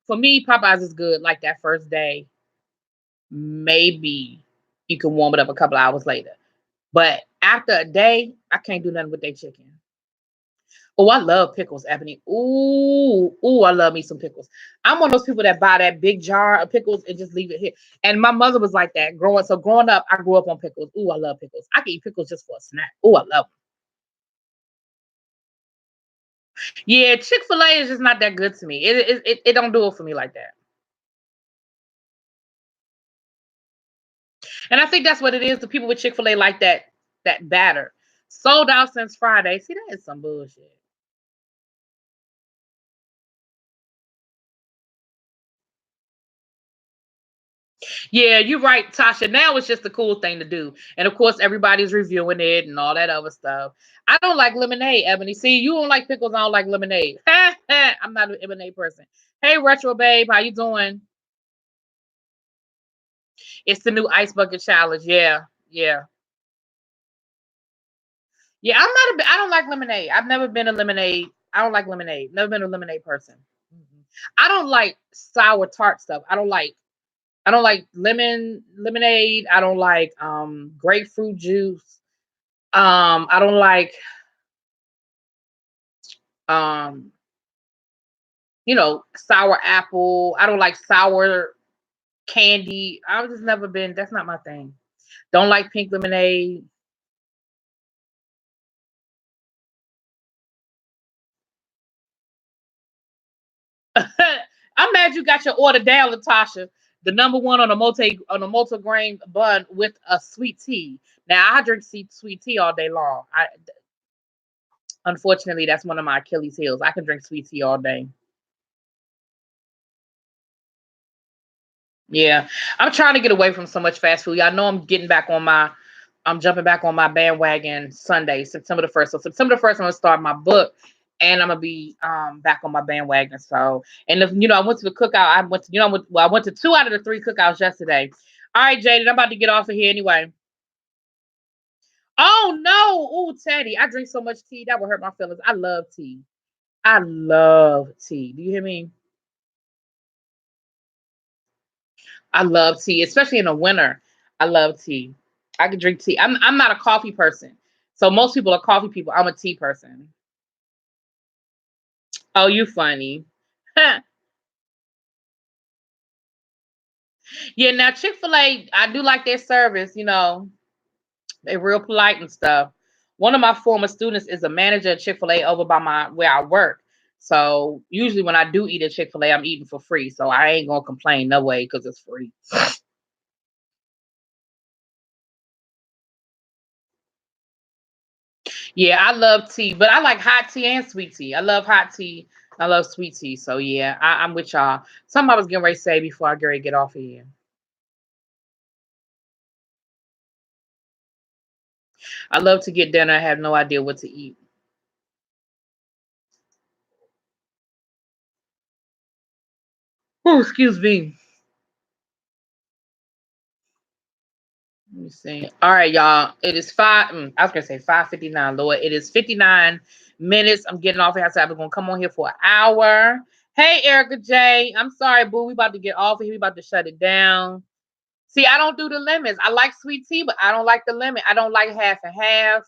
For me, Popeyes is good like that first day. Maybe you can warm it up a couple hours later. But after a day, I can't do nothing with their chicken. Oh, I love pickles, Ebony. Ooh, I love me some pickles. I'm one of those people that buy that big jar of pickles and just leave it here. And my mother was like that growing up, I grew up on pickles. Ooh, I love pickles. I can eat pickles just for a snack. Ooh, I love them. Yeah, Chick-fil-A is just not that good to me. It don't do it for me like that. And I think that's what it is. The people with Chick-fil-A like that batter. Sold out since Friday. See, that is some bullshit. Yeah, you're right, Tasha. Now it's just the cool thing to do. And of course, everybody's reviewing it and all that other stuff. I don't like lemonade, Ebony. See, you don't like pickles. I don't like lemonade. I'm not an lemonade person. Hey, Retro Babe, how you doing? It's the new ice bucket challenge. Yeah, yeah, yeah. I don't like lemonade. I've never been a lemonade. I don't like lemonade. Never been a lemonade person. Mhm. I don't like sour tart stuff. I don't like lemonade. I don't like grapefruit juice. I don't like um, sour apple. I don't like sour candy. I've just never been. That's not my thing. Don't like pink lemonade. I'm mad you got your order down, Latasha. The number one on a multi-grain bun with a sweet tea. Now I drink sweet tea all day long. Unfortunately, that's one of my Achilles heels. I can drink sweet tea all day. Yeah, I'm trying to get away from so much fast food. I know I'm jumping back on my bandwagon Sunday, September the 1st. So September the 1st, I'm gonna start my book, and I'm gonna be back on my bandwagon. So, and if I went to the cookout, I went to 2 out of the 3 cookouts yesterday. All right, Jaden, I'm about to get off of here anyway. Oh no, oh Teddy, I drink so much tea that would hurt my feelings. I love tea. I love tea. Do you hear me? I love tea, especially in the winter. I love tea. I can drink tea. I'm not a coffee person. So most people are coffee people. I'm a tea person. Oh, you funny. Yeah, now Chick-fil-A, I do like their service, they're real polite and stuff. One of my former students is a manager at Chick-fil-A over by my where I work. So usually when I do eat at Chick-fil-A, I'm eating for free. So I ain't gonna complain no way because it's free. Yeah, I love tea, but I like hot tea and sweet tea. I love hot tea. I love sweet tea. So yeah, I'm with y'all. Something I was getting ready to say before I get ready to get off of here. I love to get dinner. I have no idea what to eat. Oh, excuse me. Let me see. All right, y'all. It is I was gonna say 5:59. Lord, it is 59 minutes. I'm getting off here. I said I'm gonna come on here for an hour. Hey, Erica J. I'm sorry, boo. We about to get off of here. We about to shut it down. See, I don't do the lemons. I like sweet tea, but I don't like the lemon. I don't like half and half.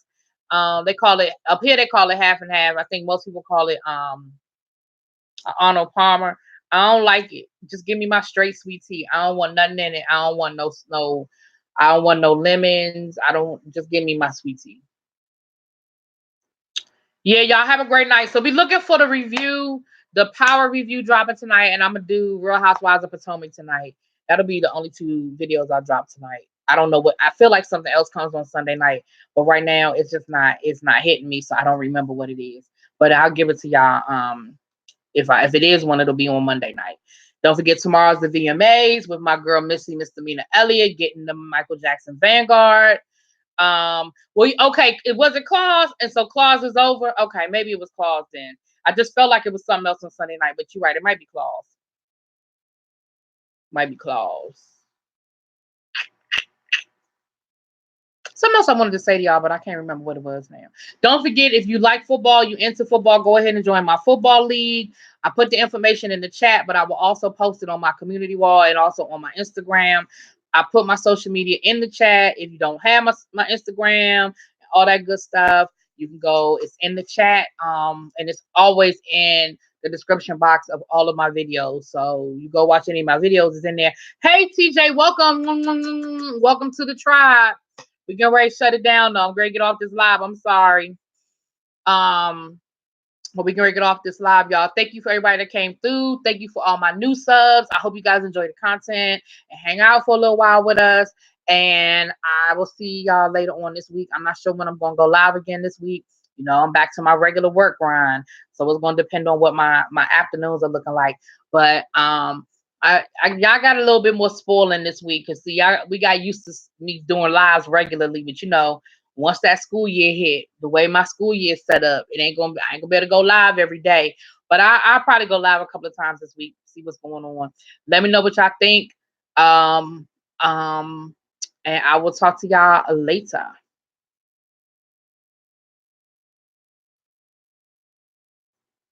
They call it up here. They call it half and half. I think most people call it Arnold Palmer. I don't like it. Just give me my straight sweet tea. I don't want nothing in it. I don't want no. I don't want no lemons. I don't. Just give me my sweet tea. Yeah, y'all have a great night. So be looking for the review, the power review dropping tonight, and I'm gonna do Real Housewives of Potomac tonight. That'll be the only two videos I drop tonight. I don't know what I feel like something else comes on Sunday night, but right now it's just not hitting me, so I don't remember what it is. But I'll give it to y'all. If it is one, it'll be on Monday night. Don't forget tomorrow's the VMAs with my girl Missy Misdemeanor Elliott getting the Michael Jackson Vanguard. Well, okay, it wasn't Claus, and so Claus is over. Okay, maybe it was Claus then. I just felt like it was something else on Sunday night, but you're right, it might be Claus. Might be Claus. Something else I wanted to say to y'all, but I can't remember what it was now. Don't forget, if you like football, you into football, go ahead and join my football league. I put the information in the chat, but I will also post it on my community wall and also on my Instagram. I put my social media in the chat. If you don't have my Instagram, all that good stuff, you can go. It's in the chat, and it's always in the description box of all of my videos. So you go watch any of my videos, it's in there. Hey, TJ, welcome. Welcome to the tribe. We getting ready to shut it down though. I'm ready to get off this live. I'm sorry. Um, but we can get off this live, y'all. Thank you for everybody that came through. Thank you for all my new subs. I hope you guys enjoy the content and hang out for a little while with us. And I will see y'all later on this week. I'm not sure when I'm gonna go live again this week. You know, I'm back to my regular work grind. So it's gonna depend on what my afternoons are looking like. But y'all got a little bit more spoiling this week because see, we got used to me doing lives regularly, but you know, once that school year hit, the way my school year is set up, I ain't gonna be able to go live every day. But I'll probably go live a couple of times this week, see what's going on. Let me know what y'all think. Um, and I will talk to y'all later.